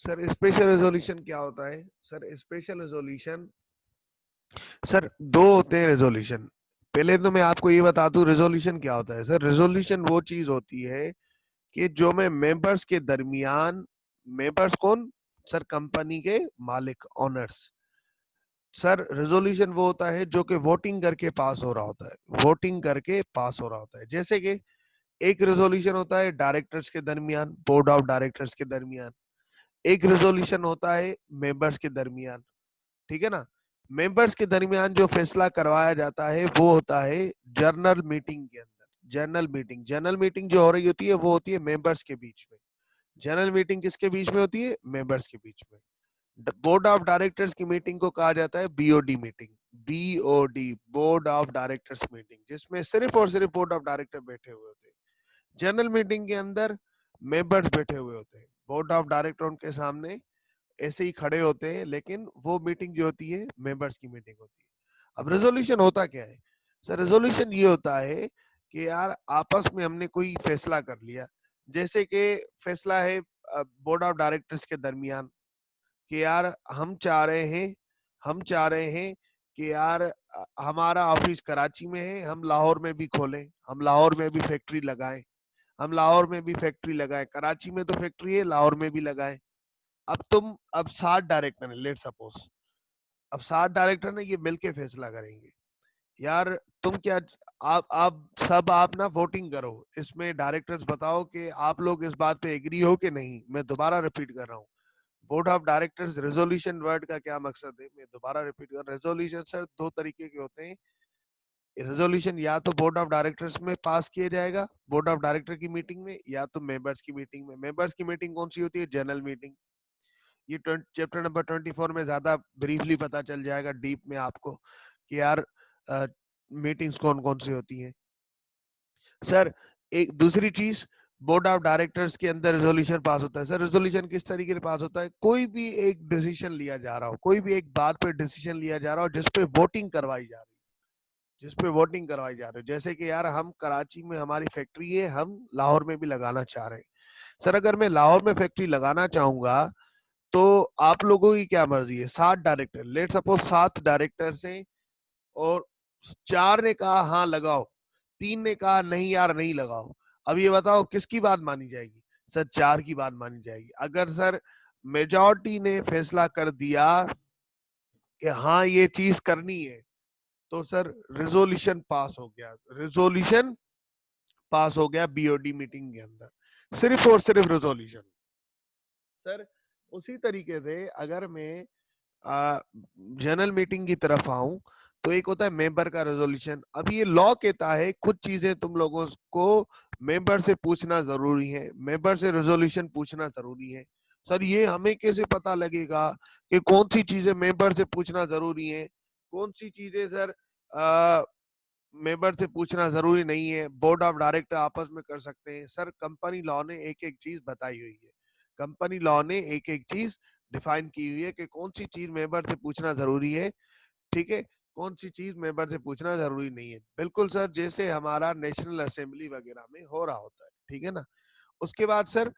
Sir special resolution क्या होता है? सर स्पेशल रेजोल्यूशन, सर दो होते हैं रेजोल्यूशन। पहले तो मैं आपको ये बता दूं रेजोल्यूशन क्या होता है। सर रेजोल्यूशन वो चीज होती है कि जो मैं मेंबर्स के दरमियान, मेंबर्स कौन? सर कंपनी के मालिक, ओनर्स। सर रेजोल्यूशन वो होता है जो कि वोटिंग करके पास हो रहा होता है, वोटिंग करके पास हो रहा होता है। जैसे कि एक रेजोल्यूशन होता है डायरेक्टर्स के दरमियान, बोर्ड ऑफ डायरेक्टर्स के दरमियान। एक रेजोल्यूशन होता है मेंबर्स के दरमियान, ठीक है ना। मेंबर्स के दरमियान जो फैसला करवाया जाता है वो होता है जर्नल मीटिंग के अंदर। जनरल मीटिंग जो हो रही होती है वो होती है मेंबर्स के बीच में। जनरल मीटिंग किसके बीच में होती है? मेंबर्स के बीच में। बोर्ड ऑफ डायरेक्टर्स की मीटिंग को कहा जाता है BOD meeting. BOD, board of directors meeting, जिसमें सिर्फ और सिर्फ बोर्ड ऑफ डायरेक्टर बैठे हुए होते हैं। जनरल मीटिंग के अंदर मेंबर्स बैठे हुए होते हैं, बोर्ड ऑफ डायरेक्टर उनके सामने ऐसे ही खड़े होते हैं, लेकिन वो मीटिंग जो होती है मेंबर्स की मीटिंग होती है। अब रेजोल्यूशन होता क्या है? सर रेजोल्यूशन ये होता है कि यार आपस में हमने कोई फैसला कर लिया। जैसे कि फैसला है बोर्ड ऑफ डायरेक्टर्स के दरमियान कि यार हम चाह रहे हैं कि यार हमारा ऑफिस कराची में है, हम लाहौर में भी खोलें, हम लाहौर में भी फैक्ट्री लगाएं, हम लाहौर में भी फैक्ट्री लगाएं, कराची में तो फैक्ट्री है, लाहौर में भी लगाएं। अब 7 डायरेक्टर है, लेट सपोज। अब 7 डायरेक्टर ने ये मिलके फैसला करेंगे, यार तुम क्या, आप ना वोटिंग करो, इसमें डायरेक्टर्स बताओ कि आप लोग इस बात पे एग्री हो कि नहीं। मैं दोबारा रिपीट कर रहा हूँ, board of directors, resolution word का क्या मकसद है, मैं दोबारा रिपीट कर, रेजोल्यूशन सर दो तरीके के होते हैं। रेजोल्यूशन या तो बोर्ड ऑफ डायरेक्टर्स में पास किया जाएगा, बोर्ड ऑफ डायरेक्टर की मीटिंग में, या तो मेंबर्स की मीटिंग में। मेंबर्स की मीटिंग कौन सी होती है? General meeting. ये चैप्टर नंबर 24 में ज्यादा ब्रीफली पता चल जाएगा, डीप में आपको, कि यार मीटिंग्स कौन कौन सी होती हैं। सर एक दूसरी चीज, बोर्ड ऑफ डायरेक्टर्स के अंदर रेजोल्यूशन पास होता है। सर रेजोल्यूशन किस तरीके से पास होता है? कोई भी एक डिसीजन लिया जा रहा हो, कोई भी एक बात पे डिसीजन लिया जा रहा हो जिसपे वोटिंग करवाई जा रही है, जिसपे वोटिंग करवाई जा रही है। जैसे कि यार हम कराची में हमारी फैक्ट्री है, हम लाहौर में भी लगाना चाह रहे हैं। सर अगर मैं लाहौर में फैक्ट्री लगाना चाहूंगा तो आप लोगों की क्या मर्जी है? 7 डायरेक्टर, लेट सपोज 7 डायरेक्टर हैं, और 4 ने कहा हाँ लगाओ, 3 ने कहा नहीं यार नहीं लगाओ। अब ये बताओ किसकी बात मानी जाएगी? सर 4 की बात मानी जाएगी। अगर सर मेजॉरिटी ने फैसला कर दिया कि हाँ ये चीज करनी है, तो सर रेजोल्यूशन पास हो गया, रेजोल्यूशन पास हो गया बीओडी मीटिंग के अंदर, सिर्फ और सिर्फ रेजोल्यूशन। सर उसी तरीके से अगर मैं जनरल मीटिंग की तरफ आऊं, तो एक होता है मेंबर का रेजोल्यूशन। अब ये लॉ कहता है कुछ चीजें तुम लोगों को मेंबर से पूछना जरूरी है, मेंबर से रेजोल्यूशन पूछना जरूरी है। सर ये हमें कैसे पता लगेगा कि कौन सी चीजें मेंबर से पूछना जरूरी है, कौन सी चीजें सर मेंबर से पूछना जरूरी नहीं है, बोर्ड ऑफ डायरेक्टर आपस में कर सकते हैं? सर कंपनी लॉ ने एक एक चीज बताई हुई है, कंपनी लॉ ने एक एक चीज डिफाइन की हुई है कि कौन सी चीज मेंबर से पूछना जरूरी है, ठीक है, कौन सी चीज मेंबर से पूछना जरूरी नहीं है। बिल्कुल सर, जैसे हमारा नेशनल असेंबली वगैरह में हो रहा होता है, ठीक है ना। उसके बाद सर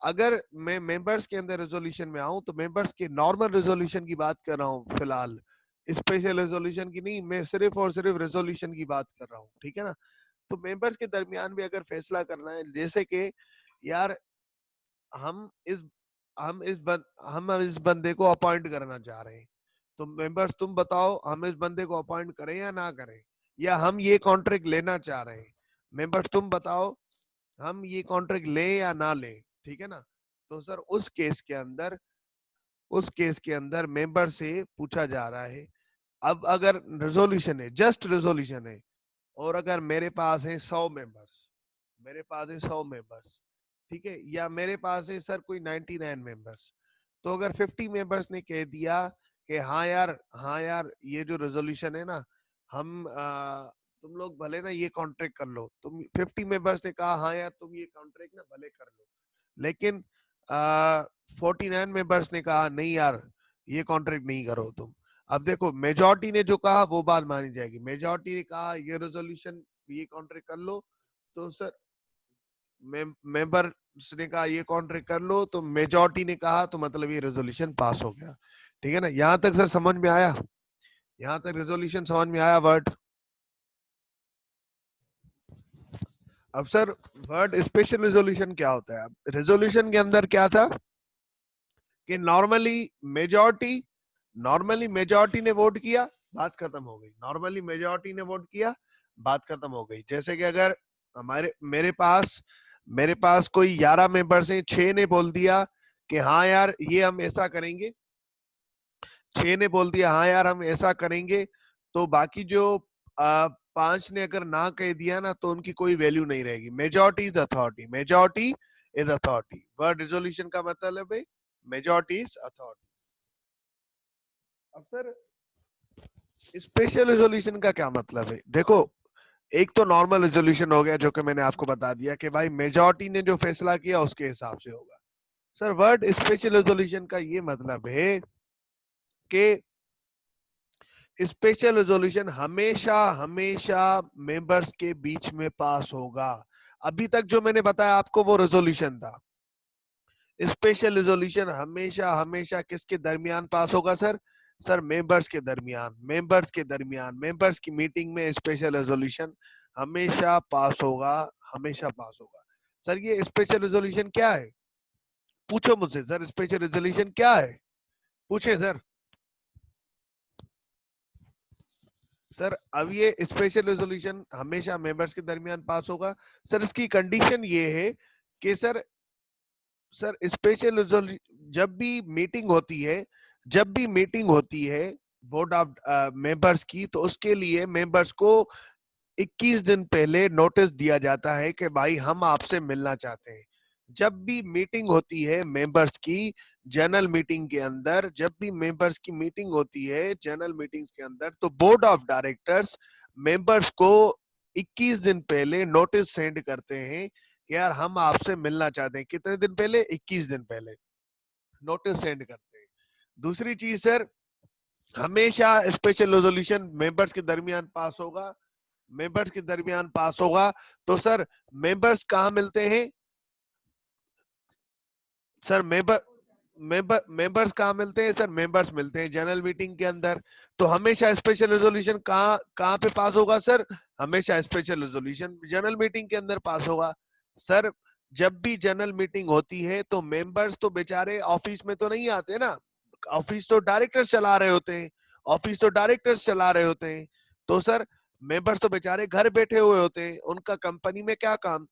अगर मैं मेंबर्स के अंदर रेजोल्यूशन में आऊं, तो मेंबर्स के नॉर्मल रेजोल्यूशन की बात कर रहा हूं फिलहाल, स्पेशल रेजोल्यूशन की नहीं, मैं सिर्फ और सिर्फ रेजोल्यूशन की बात कर रहा हूँ, ठीक है ना। तो मेंबर्स के दरमियान भी अगर फैसला करना है, जैसे कि यार हम इस हम इस बंदे को अपॉइंट करना चाह रहे हैं, तो मेंबर्स तुम बताओ हम इस बंदे को अपॉइंट करें या ना करें, या हम ये कॉन्ट्रैक्ट लेना चाह रहे हैं, मेंबर्स तुम बताओ हम ये कॉन्ट्रैक्ट लें या ना लें, ठीक है ना। तो सर उस केस के अंदर मेंबर से पूछा जा रहा है। अब अगर रेजोल्यूशन है, जस्ट रेजोल्यूशन है, और अगर मेरे पास है 100 मेंबर्स, मेरे पास है 100 मेंबर्स, ठीक है, या मेरे पास है सर कोई 99 मेंबर्स, तो अगर 50 मेंबर्स ने कह दिया कि हाँ यार ये जो रेजोल्यूशन है ना, हम तुम लोग भले ना ये कॉन्ट्रैक्ट कर लो, तुम 50 मेंबर्स ने कहा हाँ यार तुम ये कॉन्ट्रैक्ट ना भले कर लो, लेकिन 49 मेंबर्स ने कहा नहीं यार ये कॉन्ट्रैक्ट नहीं करो तुम। अब देखो मेजॉरिटी ने जो कहा वो बात मानी जाएगी, मेजॉरिटी ने कहा ये रेजोल्यूशन, ये कॉन्ट्रैक्ट कर लो, तो सर मेंबर ने कहा ये कॉन्ट्रैक्ट कर लो, तो मेजॉरिटी ने कहा, तो मतलब ये रेजोल्यूशन पास हो गया। ठीक है ना, यहाँ तक सर समझ में आया? यहाँ तक रेजोल्यूशन समझ में आया वर्ड? अब सर वर्ड स्पेशल रेजोल्यूशन क्या होता है? रेजोल्यूशन के अंदर क्या था कि नॉर्मली मेजॉरिटी ने वोट किया, बात खत्म हो गई। नॉर्मली मेजॉरिटी ने वोट किया, बात खत्म हो गई। जैसे कि अगर हमारे मेरे पास कोई 11 मेंबर्स हैं, 6 ने बोल दिया कि हाँ यार ये हम ऐसा करेंगे, 6 ने बोल दिया हाँ यार हम ऐसा करेंगे, तो बाकी जो 5 ने अगर ना कह दिया ना, तो उनकी कोई वैल्यू नहीं रहेगी। Majority is authority, majority is authority. Word resolution का मतलब है मेजॉरिटी इज अथॉरिटी। अब सर स्पेशल रेजोल्यूशन का क्या मतलब है? देखो, एक तो नॉर्मल रेजोल्यूशन हो गया जो कि मैंने आपको बता दिया कि भाई मेजॉरिटी ने जो फैसला किया उसके हिसाब से होगा। सर वर्ड स्पेशल रेजोल्यूशन का ये मतलब है कि स्पेशल रेजोल्यूशन हमेशा हमेशा मेंबर्स के बीच में पास होगा। अभी तक जो मैंने बताया आपको वो रेजोल्यूशन था। स्पेशल रेजोल्यूशन हमेशा हमेशा किसके दरमियान पास होगा सर? सर मेंबर्स के दरमियान, मेंबर्स की मीटिंग में स्पेशल रेजोल्यूशन हमेशा पास होगा, हमेशा पास होगा। सर ये स्पेशल रेजोल्यूशन क्या है? पूछो मुझसे सर, स्पेशल रेजोल्यूशन क्या है? पूछे सर। सर अब ये स्पेशल रेजोल्यूशन हमेशा मेंबर्स के दरमियान पास होगा। सर इसकी कंडीशन ये है कि सर स्पेशल रेजोल्यूशन जब भी मीटिंग होती है बोर्ड ऑफ मेंबर्स की, तो उसके लिए मेंबर्स को 21 दिन पहले नोटिस दिया जाता है कि भाई हम आपसे मिलना चाहते हैं। जब भी मीटिंग होती है मेंबर्स की जनरल मीटिंग के अंदर, जब भी मेंबर्स की मीटिंग होती है जनरल मीटिंग्स के अंदर, तो बोर्ड ऑफ डायरेक्टर्स मेंबर्स को 21 दिन पहले नोटिस सेंड करते हैं कि यार हम आपसे मिलना चाहते हैं। कितने दिन पहले? 21 दिन पहले नोटिस सेंड करते हैं। दूसरी चीज सर, हमेशा स्पेशल रेजोल्यूशन मेंबर्स के दरमियान पास होगा, मेंबर्स के दरमियान पास होगा। तो सर मेंबर्स कहाँ मिलते हैं? सर मेंबर्स कहाँ मिलते हैं? सर मेंबर्स मिलते हैं जनरल मीटिंग के अंदर। तो हमेशा स्पेशल रेजोल्यूशन कहाँ कहाँ पे पास होगा सर? हमेशा स्पेशल रेजोल्यूशन जनरल मीटिंग के अंदर पास होगा। सर जब भी जनरल मीटिंग होती है तो मेंबर्स तो बेचारे ऑफिस में तो नहीं आते ना, ऑफिस तो डायरेक्टर्स चला रहे होते हैं, तो सर मेंबर्स तो बेचारे घर बैठे हुए होते हैं, उनका कंपनी में क्या काम।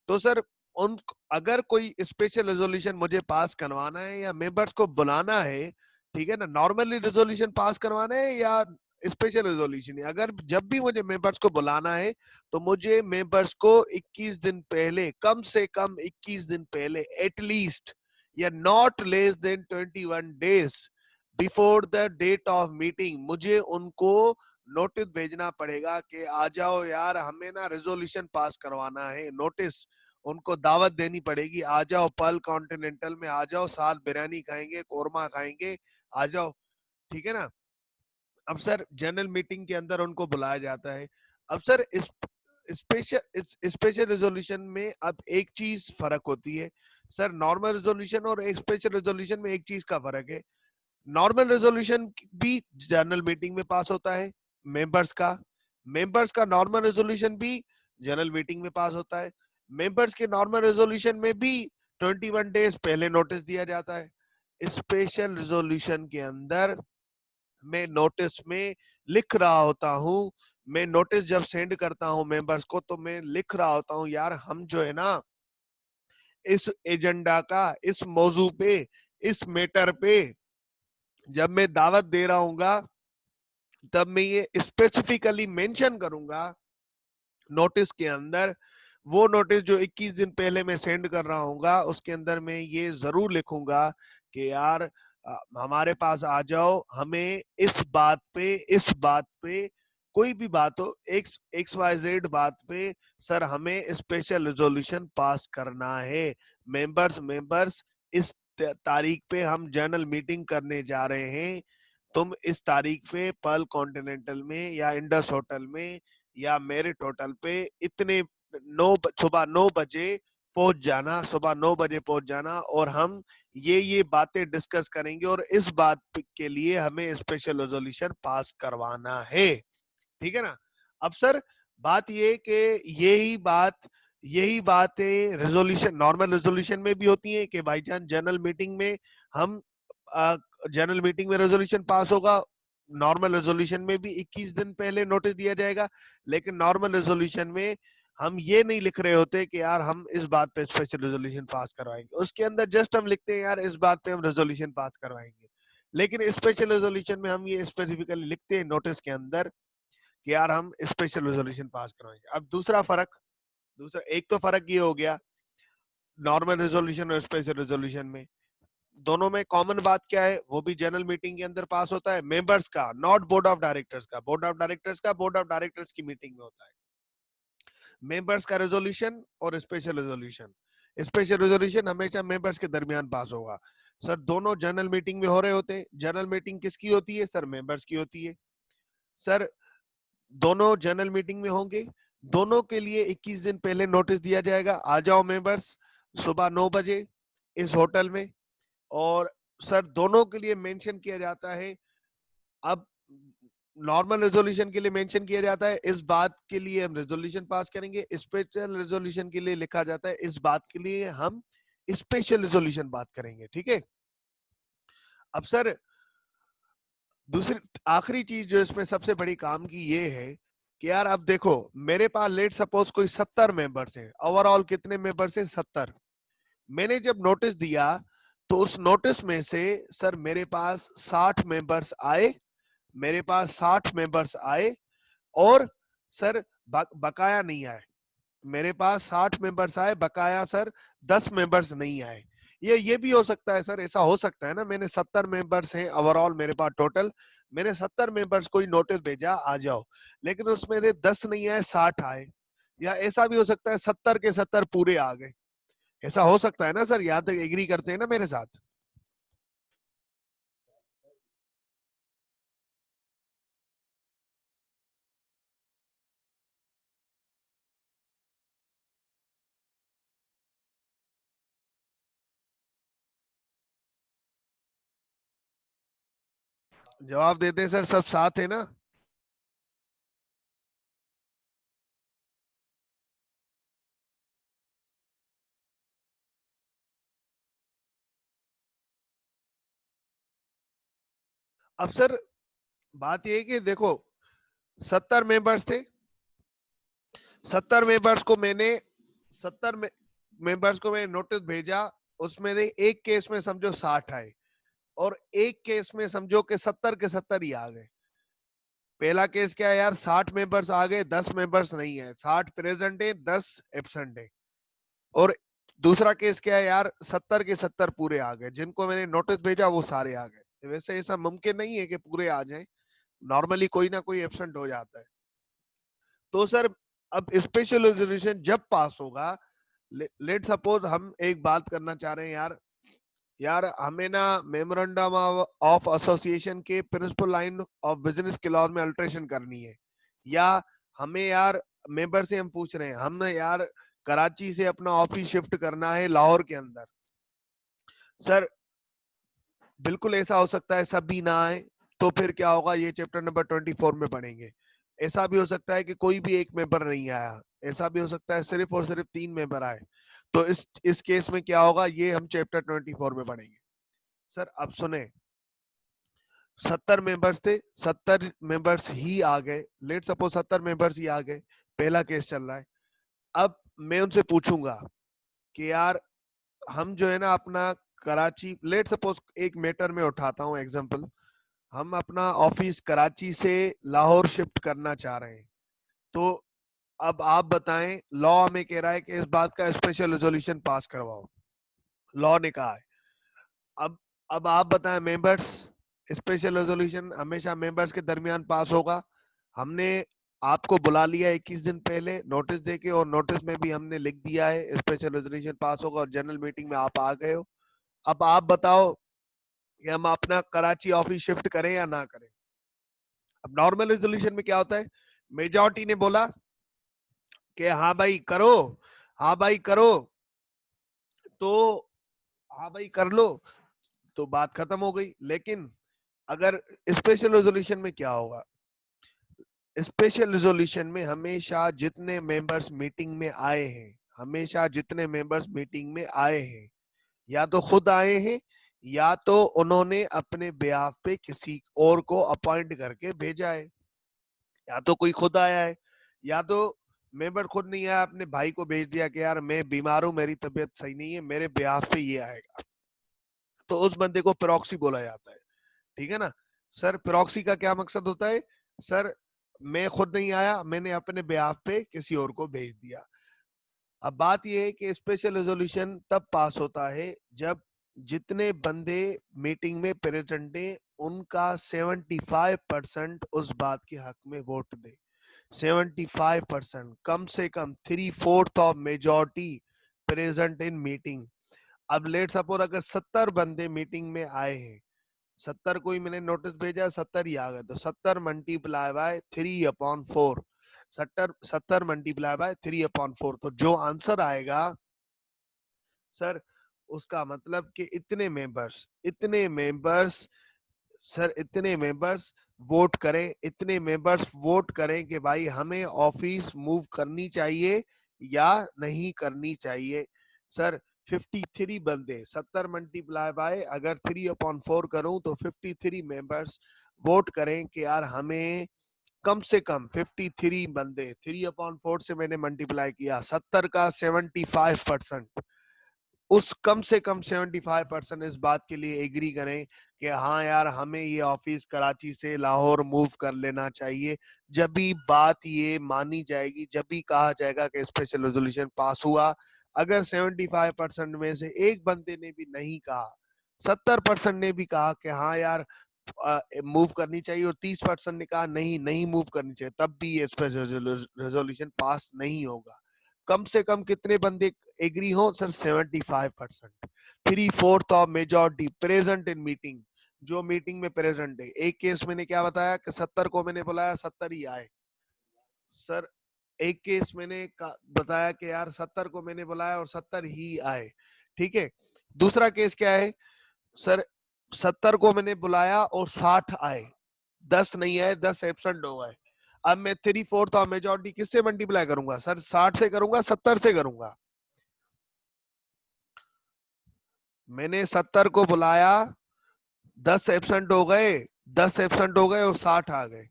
तो सर उन अगर कोई स्पेशल रेजोल्यूशन मुझे पास करवाना है या मेंबर्स को बुलाना है, ठीक है ना, नॉर्मली रेजोल्यूशन पास करवाना है या स्पेशल रेजोल्यूशन, अगर जब भी मुझे मेंबर्स को बुलाना है तो मुझे मेंबर्स को 21 दिन पहले, कम से कम 21 दिन पहले, एटलीस्ट, या not less than 21 days before the date of meeting, मुझे उनको नोटिस भेजना पड़ेगा कि आ जाओ यार हमें ना रेजोल्यूशन पास करवाना है। नोटिस, उनको दावत देनी पड़ेगी, आ जाओ पर्ल कॉन्टिनेंटल में, आ जाओ, साथ बिरयानी खाएंगे, कोरमा खाएंगे, आ जाओ। ठीक है ना। अब सर जनरल मीटिंग के अंदर उनको बुलाया जाता है। अब सर इस स्पेशल रेजोल्यूशन में अब एक चीज फर्क होती है सर, नॉर्मल रेजोल्यूशन और एक स्पेशल रेजोल्यूशन में एक चीज का फर्क है। नॉर्मल रेजोल्यूशन भी जनरल मीटिंग में पास होता है मेंबर्स का, नॉर्मल रेजोल्यूशन भी जनरल मीटिंग में पास होता है। मेंबर्स के नॉर्मल रेजोल्यूशन में भी 21 डेज पहले नोटिस दिया जाता है। स्पेशल रेजोल्यूशन के अंदर मैं नोटिस में लिख रहा होता हूँ, मैं नोटिस जब सेंड करता हूँ मेंबर्स को, तो मैं लिख रहा होता हूँ यार हम जो है ना इस एजेंडा का, इस मौजू पे, इस मैटर पे जब मैं दावत दे रहा हूँगा, तब मैं ये स्पेसिफिकली मेंशन करूंगा नोटिस के अंदर। वो नोटिस जो 21 दिन पहले मैं सेंड कर रहा हूँगा, उसके अंदर मैं ये जरूर लिखूंगा कि यार हमारे पास आ जाओ, हमें इस बात पे कोई भी बात हो, एक्स वाई जेड बात पे सर हमें स्पेशल रेजोल्यूशन पास करना है। मेंबर्स इस तारीख पे हम जनरल मीटिंग करने जा रहे हैं, तुम इस तारीख पे पर्ल कॉन्टिनेंटल में या इंडस होटल में या मेरिट होटल पे इतने सुबह 9 बजे पहुंच जाना, सुबह 9 बजे पहुंच जाना, और हम ये बातें डिस्कस करेंगे और इस बात के लिए हमें स्पेशल रेजोल्यूशन पास करवाना है। ठीक है ना। अब सर बात ये कि यही बातें रेजोल्यूशन, नॉर्मल रेजोल्यूशन में भी होती है कि भाईजान जनरल मीटिंग में हम जनरल मीटिंग में रेजोल्यूशन पास होगा, नॉर्मल रेजोल्यूशन में भी 21 दिन पहले नोटिस दिया जाएगा, लेकिन नॉर्मल रेजोल्यूशन में हम ये नहीं लिख रहे होते कि यार हम इस बात पे स्पेशल रेजोल्यूशन पास करवाएंगे, उसके अंदर जस्ट हम लिखते हैं यार इस बात पे हम रेजोल्यूशन पास करवाएंगे। लेकिन स्पेशल रेजोल्यूशन में हम ये स्पेसिफिकली लिखते हैं नोटिस के अंदर कि यार हम स्पेशल रेजोल्यूशन पास करवाएंगे। अब दूसरा एक तो फर्क ये हो गया नॉर्मल रेजोल्यूशन और स्पेशल रेजोल्यूशन में, दोनों में कॉमन बात क्या है, वो भी जनरल मीटिंग के अंदर पास होता है, मेंबर्स का, नॉट बोर्ड ऑफ डायरेक्टर्स का। बोर्ड ऑफ डायरेक्टर्स का बोर्ड ऑफ डायरेक्टर्स की मीटिंग में होता है, मेंबर्स का रेजोल्यूशन और स्पेशल रेजोल्यूशन। स्पेशल रेजोल्यूशन हमेशा मेंबर्स के दरमियान पास होगा। सर दोनों जनरल मीटिंग में हो रहे होते हैं, जनरल मीटिंग किसकी होती है सर, मेंबर्स की होती है। सर दोनों जनरल मीटिंग में होंगे, दोनों के लिए 21 दिन पहले नोटिस दिया जाएगा, आ जाओ मेंबर्स सुबह 9 बजे इस होटल में। और सर दोनों के लिए मेंशन किया जाता है, अब नॉर्मल रेजोल्यूशन के लिए मेंशन किया जाता है इस बात के लिए हम रेजोल्यूशन पास करेंगे, स्पेशल रेजोल्यूशन के लिए लिखा जाता है इस बात के लिए हम स्पेशल रेजोल्यूशन बात करेंगे। ठीक है। अब सर दूसरी आखिरी चीज जो इसमें सबसे बड़ी काम की ये है कि यार अब देखो मेरे पास लेट सपोज कोई 70 मेंबर्स हैं, ओवरऑल कितने मेंबर्स हैं 70। मैंने जब नोटिस दिया तो उस नोटिस में से सर मेरे पास 60 मेंबर्स आए, मेरे पास 60 मेंबर्स आए, और सर बकाया नहीं आए। मेरे पास 60 मेंबर्स आए, बकाया सर 10 मेंबर्स नहीं आए। ये भी हो सकता है सर, ऐसा हो सकता है ना, मैंने 70 मेंबर्स हैं ओवरऑल मेरे पास टोटल, मैंने 70 मेंबर्स को ही नोटिस भेजा आ जाओ, लेकिन उसमें से 10 नहीं आए 60 आए। या ऐसा भी हो सकता है 70 के 70 पूरे आ गए, ऐसा हो सकता है ना सर, यहाँ तक एग्री करते हैं ना मेरे साथ। जवाब देते हैं सर, सब साथ है ना। अब सर बात ये है कि देखो 70 मेंबर्स थे, 70 मेंबर्स को मैंने 70 मेंबर्स को मैंने नोटिस भेजा, उसमें से एक केस में समझो 60 आए, और एक केस में समझो कि 70 के 70 ही आ गए। पहला केस क्या है यार, 60 मेंबर्स आ गए 10 मेंबर्स नहीं है, 60 प्रेजेंट है 10 एब्सेंट है। और दूसरा केस क्या है यार, 70 के 70 पूरे आ गए, जिनको मैंने नोटिस भेजा वो सारे आ गए। वैसे ऐसा मुमकिन नहीं है कि पूरे आ जाए, नॉर्मली कोई ना कोई एब्सेंट हो जाता है। तो सर अब स्पेशल रेजोल्यूशन जब पास होगा, लेट सपोज हम एक बात करना चाह रहे हैं यार, यार हमें ना मेमोरेंडम ऑफ एसोसिएशन के principal line of business clause में अल्टरेशन करनी है, या हमें यार मेंबर से हम पूछ रहे हैं हमने यार कराची से अपना ऑफिस शिफ्ट करना है लाहौर के अंदर। सर बिल्कुल ऐसा हो सकता है सब भी ना आए, तो फिर क्या होगा ये चैप्टर नंबर 24 में पढ़ेंगे। ऐसा भी हो सकता है कि कोई भी एक मेंबर नहीं आया, ऐसा भी हो सकता है सिर्फ और सिर्फ 3 मेंबर आए, तो इस केस में क्या होगा ये हम चैप्टर 24 में पढ़ेंगे। सर अब सुने, 70 मेंबर्स थे, 70 मेंबर्स ही आ गए, लेट सपोज 70 मेंबर्स ही आ गए, पहला केस चल रहा है। अब मैं उनसे पूछूंगा कि यार हम जो है ना अपना कराची, लेट सपोज एक मैटर में उठाता हूँ एग्जांपल, हम अपना ऑफिस कराची से लाहौर शिफ्ट करना चाह रहे हैं, तो अब आप बताएं, लॉ हमें कह रहा है कि इस बात का स्पेशल रेजोल्यूशन पास करवाओ, लॉ ने कहा है। अब अब आप बताएं मेंबर्स, स्पेशल रेजोल्यूशन हमेशा मेंबर्स के दरमियान पास होगा। हमने आपको बुला लिया 21 दिन पहले नोटिस देके, और नोटिस में भी हमने लिख दिया है स्पेशल रेजोल्यूशन पास होगा, और जनरल मीटिंग में आप आ गए हो। अब आप बताओ कि हम अपना कराची ऑफिस शिफ्ट करें या ना करें। अब नॉर्मल रेजोल्यूशन में क्या होता है, मेजॉरिटी ने बोला कि हाँ भाई करो, हाँ भाई करो, तो हाँ भाई कर लो, तो बात खत्म हो गई। लेकिन अगर स्पेशल रेजोल्यूशन में क्या होगा, स्पेशल रेजोल्यूशन में हमेशा जितने मेंबर्स मीटिंग में आए हैं, हमेशा जितने मेंबर्स मीटिंग में आए हैं, या तो खुद आए हैं या तो उन्होंने अपने बेहाफ पे किसी और को अपॉइंट करके भेजा है, या तो कोई खुद आया है, या तो मेंबर खुद नहीं आया, अपने भाई को भेज दिया कि यार मैं बीमार हूं, मेरी तबीयत सही नहीं है, मेरे बेहाफ पे ये आएगा, तो उस बंदे को प्रॉक्सी बोला जाता है। ठीक है ना सर। प्रॉक्सी का क्या मकसद होता है सर, मैं खुद नहीं आया, मैंने अपने बेहाफ पे किसी और को भेज दिया। अब बात यह है कि स्पेशल रेजोल्यूशन तब पास होता है जब जितने बंदे मीटिंग में प्रेजेंट हैं उनका 75% उस बात के हक में वोट दे। 75%, कम से कम 3/4 of majority present in meeting. अब लेट सपोज अगर 70 बंदे मीटिंग में आए हैं, 70 को ही मैंने नोटिस भेजा, 70 ही आ गए, तो 70 मल्टीप्लाई बाय 3/4, 70 मल्टीप्लाई बाय 3/4, तो जो आंसर आएगा सर, उसका मतलब कि इतने मेंबर्स सर, इतने मेंबर्स वोट करें, इतने मेंबर्स वोट करें कि भाई हमें ऑफिस मूव करनी चाहिए या नहीं करनी चाहिए। सर 53 बंदे, 70 मल्टीप्लाई बाय अगर 3/4 करूं तो 53 मेंबर्स वोट करें कि यार हमें कम से कम 53 बंदे, 3/4 से मैंने मल्टीप्लाई किया, 70 का 75%, उस कम से कम 75% इस बात के लिए एग्री करें कि हाँ यार हमें ये ऑफिस कराची से लाहौर मूव कर लेना चाहिए। जब भी बात ये मानी जाएगी, जब भी कहा जाएगा कि स्पेशल रेजोल्यूशन पास हुआ। अगर 75% में से एक बंदे ने भी नहीं कहा, 70% ने भी कहा कि हाँ यार मूव करनी चाहिए, और 30% ने कहा नहीं नहीं मूव करनी चाहिए, तब भी ये स्पेशल रेजोल्यूशन पास नहीं होगा। कम से कम कितने बंदे एग्री हो sir? 75%, 3/4 of majority present in meeting, जो मीटिंग में प्रेजेंट है। एक केस मैंने क्या बताया कि 70 को मैंने बुलाया, 70 ही आए सर। एक केस मैंने बताया कि यार 70 को मैंने बुलाया और 70 ही आए। ठीक है। दूसरा केस क्या है सर, 70 को मैंने बुलाया और 60 आए, 10 नहीं आए, 10 एब्सेंट हो गए। अब मैं 3/4 ऑफ मेजॉरिटी किससे मल्टीप्लाई करूंगा सर? 60 से करूंगा, 70 से करूंगा? मैंने 70 को बुलाया, 10 एब्सेंट हो गए, 10 एब्सेंट हो गए और 60 आ गए।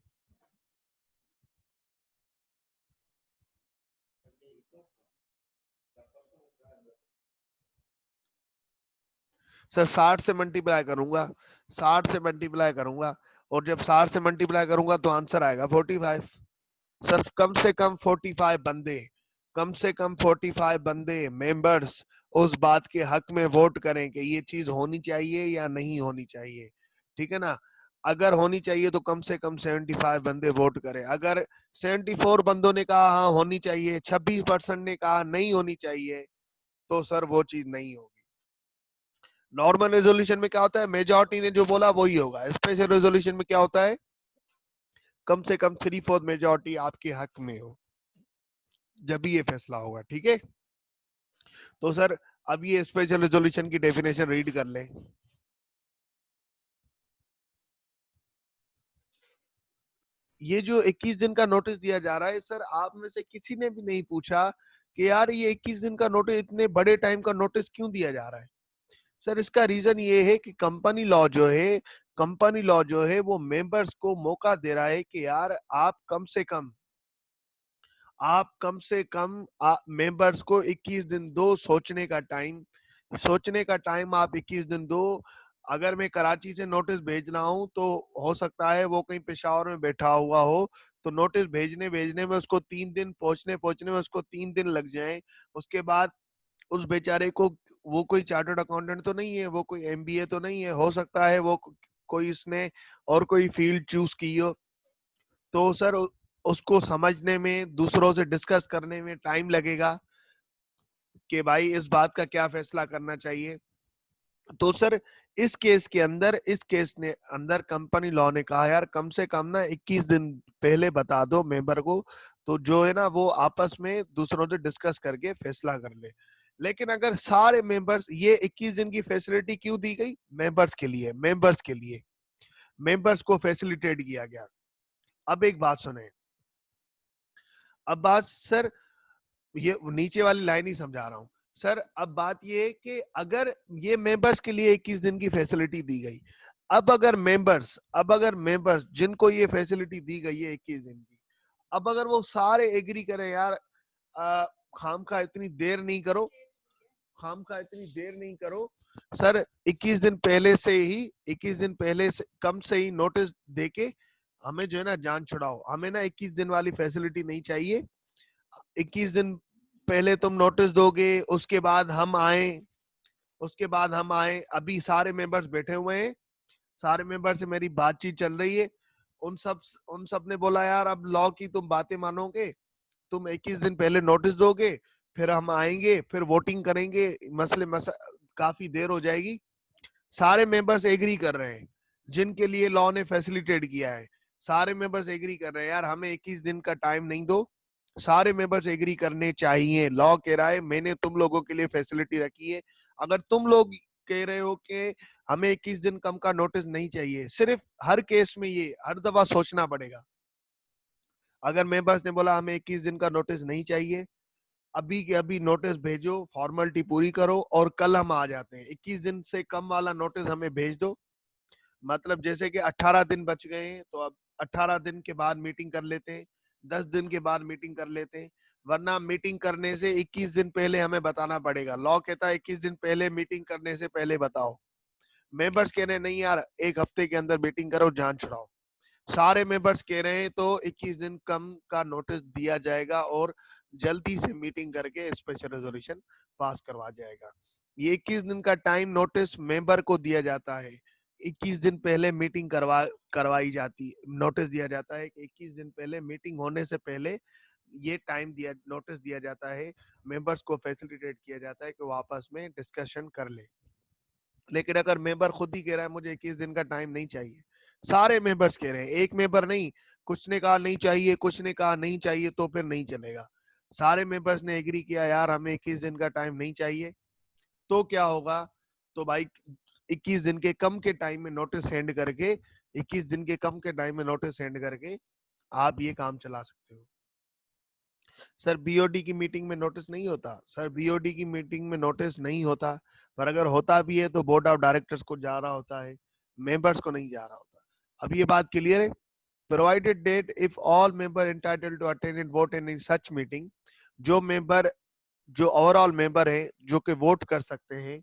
सर 60 से मल्टीप्लाई करूंगा, 60 से मल्टीप्लाई करूंगा, और जब 60 से मल्टीप्लाई करूंगा तो आंसर आएगा 45। सर कम से कम 45 बंदे, कम से कम 45 बंदे मेंबर्स उस बात के हक में वोट करें कि ये चीज होनी चाहिए या नहीं होनी चाहिए। ठीक है ना। अगर होनी चाहिए तो कम से कम 75 बंदे वोट करें। अगर 74 बंदों ने कहा हाँ होनी चाहिए, 26% ने कहा नहीं होनी चाहिए, तो सर वो चीज नहीं होगी। नॉर्मल रेजोल्यूशन में क्या होता है, मेजॉरिटी ने जो बोला वही होगा। स्पेशल रेजोल्यूशन में क्या होता है, कम से कम 3/4 मेजॉरिटी आपके हक में हो, जब भी ये फैसला होगा। ठीक है। तो सर अब ये स्पेशल रेजोल्यूशन की डेफिनेशन रीड कर लें। ये जो 21 दिन का नोटिस दिया जा रहा है सर, आप में से किसी ने भी नहीं पूछा कि यार ये 21 दिन का नोटिस, इतने बड़े टाइम का नोटिस क्यों दिया जा रहा है? सर इसका रीजन ये है कि कंपनी लॉ जो है वो मेंबर्स को मौका दे रहा है कि यार आप कम से कम मेंबर्स को 21 दिन दो सोचने का टाइम, सोचने का टाइम आप 21 दिन दो। अगर मैं कराची से नोटिस भेज रहा हूं तो हो सकता है वो कहीं पेशावर में बैठा हुआ हो, तो नोटिस भेजने भेजने में उसको 3 दिन, पहुंचने पहुंचने में उसको 3 दिन लग जाए। उसके बाद उस बेचारे को, वो कोई चार्टर्ड अकाउंटेंट तो नहीं है, वो कोई एमबीए तो नहीं है, हो सकता है वो कोई इसने और कोई फील्ड चूज की हो, तो सर उसको समझने में, दूसरों से डिस्कस करने में टाइम लगेगा कि भाई इस बात का क्या फैसला करना चाहिए। तो सर इस केस ने अंदर कंपनी लॉ ने कहा यार कम से कम ना 21 दिन पहले बता दो मेंबर को, तो जो है ना वो आपस में दूसरों से डिस्कस करके फैसला कर ले। लेकिन अगर सारे मेंबर्स, ये 21 दिन की फैसिलिटी क्यों दी गई? मेंबर्स के लिए, मेंबर्स के लिए, मेंबर्स को फैसिलिटेट किया गया। अब एक बात सुने, अब बात सर, ये नीचे वाली लाइन ही समझा रहा हूं सर। अब बात ये है कि अगर ये मेंबर्स के लिए 21 दिन की फैसिलिटी दी गई, अब अगर मेंबर्स जिनको ये फैसिलिटी दी गई है 21 दिन की, अब अगर वो सारे एग्री करें यार खाम का इतनी देर नहीं करो, खाम का इतनी देर नहीं करो सर, 21 दिन पहले से ही, 21 दिन पहले से कम से ही नोटिस देके हमें जो है ना जान छुड़ाओ, हमें ना 21 दिन वाली फैसिलिटी नहीं चाहिए। 21 दिन पहले तुम नोटिस दोगे, उसके बाद हम आए, उसके बाद हम आए। अभी सारे मेंबर्स बैठे हुए हैं, सारे मेंबर से मेरी बातचीत चल रही है, उन सब ने बोला यार अब लॉ की तुम बातें मानोगे, तुम 21 दिन पहले नोटिस दोगे, फिर हम आएंगे, फिर वोटिंग करेंगे, काफी देर हो जाएगी। सारे मेंबर्स एग्री कर रहे हैं, जिनके लिए लॉ ने फैसिलिटेट किया है, सारे मेंबर्स एग्री कर रहे हैं यार हमें 21 दिन का टाइम नहीं दो। सारे मेंबर्स एग्री करने चाहिए, लॉ कह रहा है मैंने तुम लोगों के लिए फैसिलिटी रखी है। अगर तुम लोग कह रहे हो कि हमें 21 दिन कम का नोटिस नहीं चाहिए, सिर्फ हर केस में ये हर दफा सोचना पड़ेगा। अगर मेंबर्स ने बोला हमें 21 दिन का नोटिस नहीं चाहिए, अभी के अभी नोटिस भेजो, फॉर्मेलिटी पूरी करो और कल हम आ जाते हैं। 21 दिन से कम वाला नोटिस हमें भेज दो, मतलब जैसे कि 18 दिन बच गए हैं तो अब 18 दिन के बाद मीटिंग कर लेते हैं, 10 दिन के बाद मीटिंग कर लेते हैं। वरना मीटिंग करने से 21 दिन पहले हमें बताना पड़ेगा, लॉ कहता है 21 दिन पहले मीटिंग करने से पहले बताओ। मेंबर्स कह रहे हैं नहीं यार एक हफ्ते के अंदर मीटिंग करो, जान छुड़ाओ। सारे मेंबर्स कह रहे हैं तो 21 दिन कम का नोटिस दिया जाएगा और जल्दी से मीटिंग करके स्पेशल रेजोल्यूशन पास करवा जाएगा। ये 21 दिन का टाइम नोटिस मेंबर को दिया जाता है, 21 दिन पहले मीटिंग करवाई जाती, नोटिस दिया जाता है कि 21 दिन पहले मीटिंग होने से पहले ये टाइम दिया, नोटिस दिया जाता है, मेंबर्स को फैसिलिटेट किया जाता है कि वो आपस में डिस्कशन कर ले। लेकिन अगर मेंबर खुद ही कह रहा है मुझे 21 दिन का टाइम नहीं चाहिए, सारे मेंबर्स कह रहे हैं, एक मेंबर नहीं, कुछ ने कहा नहीं चाहिए, कुछ ने कहा नहीं चाहिए, तो फिर नहीं चलेगा। सारे मेंबर्स ने एग्री किया यार हमें 21 दिन का टाइम नहीं चाहिए, तो क्या होगा? तो भाई 21 दिन के कम के टाइम में नोटिस सेंड करके, 21 दिन के कम के टाइम में नोटिस सेंड करके आप ये काम चला सकते हो। सर बीओडी की मीटिंग में नोटिस नहीं होता, सर बीओडी की मीटिंग में नोटिस नहीं होता, पर अगर होता भी है तो बोर्ड ऑफ डायरेक्टर्स को जा रहा होता है, मेंबर्स को नहीं जा रहा होता। अब ये बात क्लियर है? Provided that if all member entitled to attend and vote in such meeting, जो मेंबर, जो ओवरऑल मेंबर है जो कि वोट कर सकते हैं,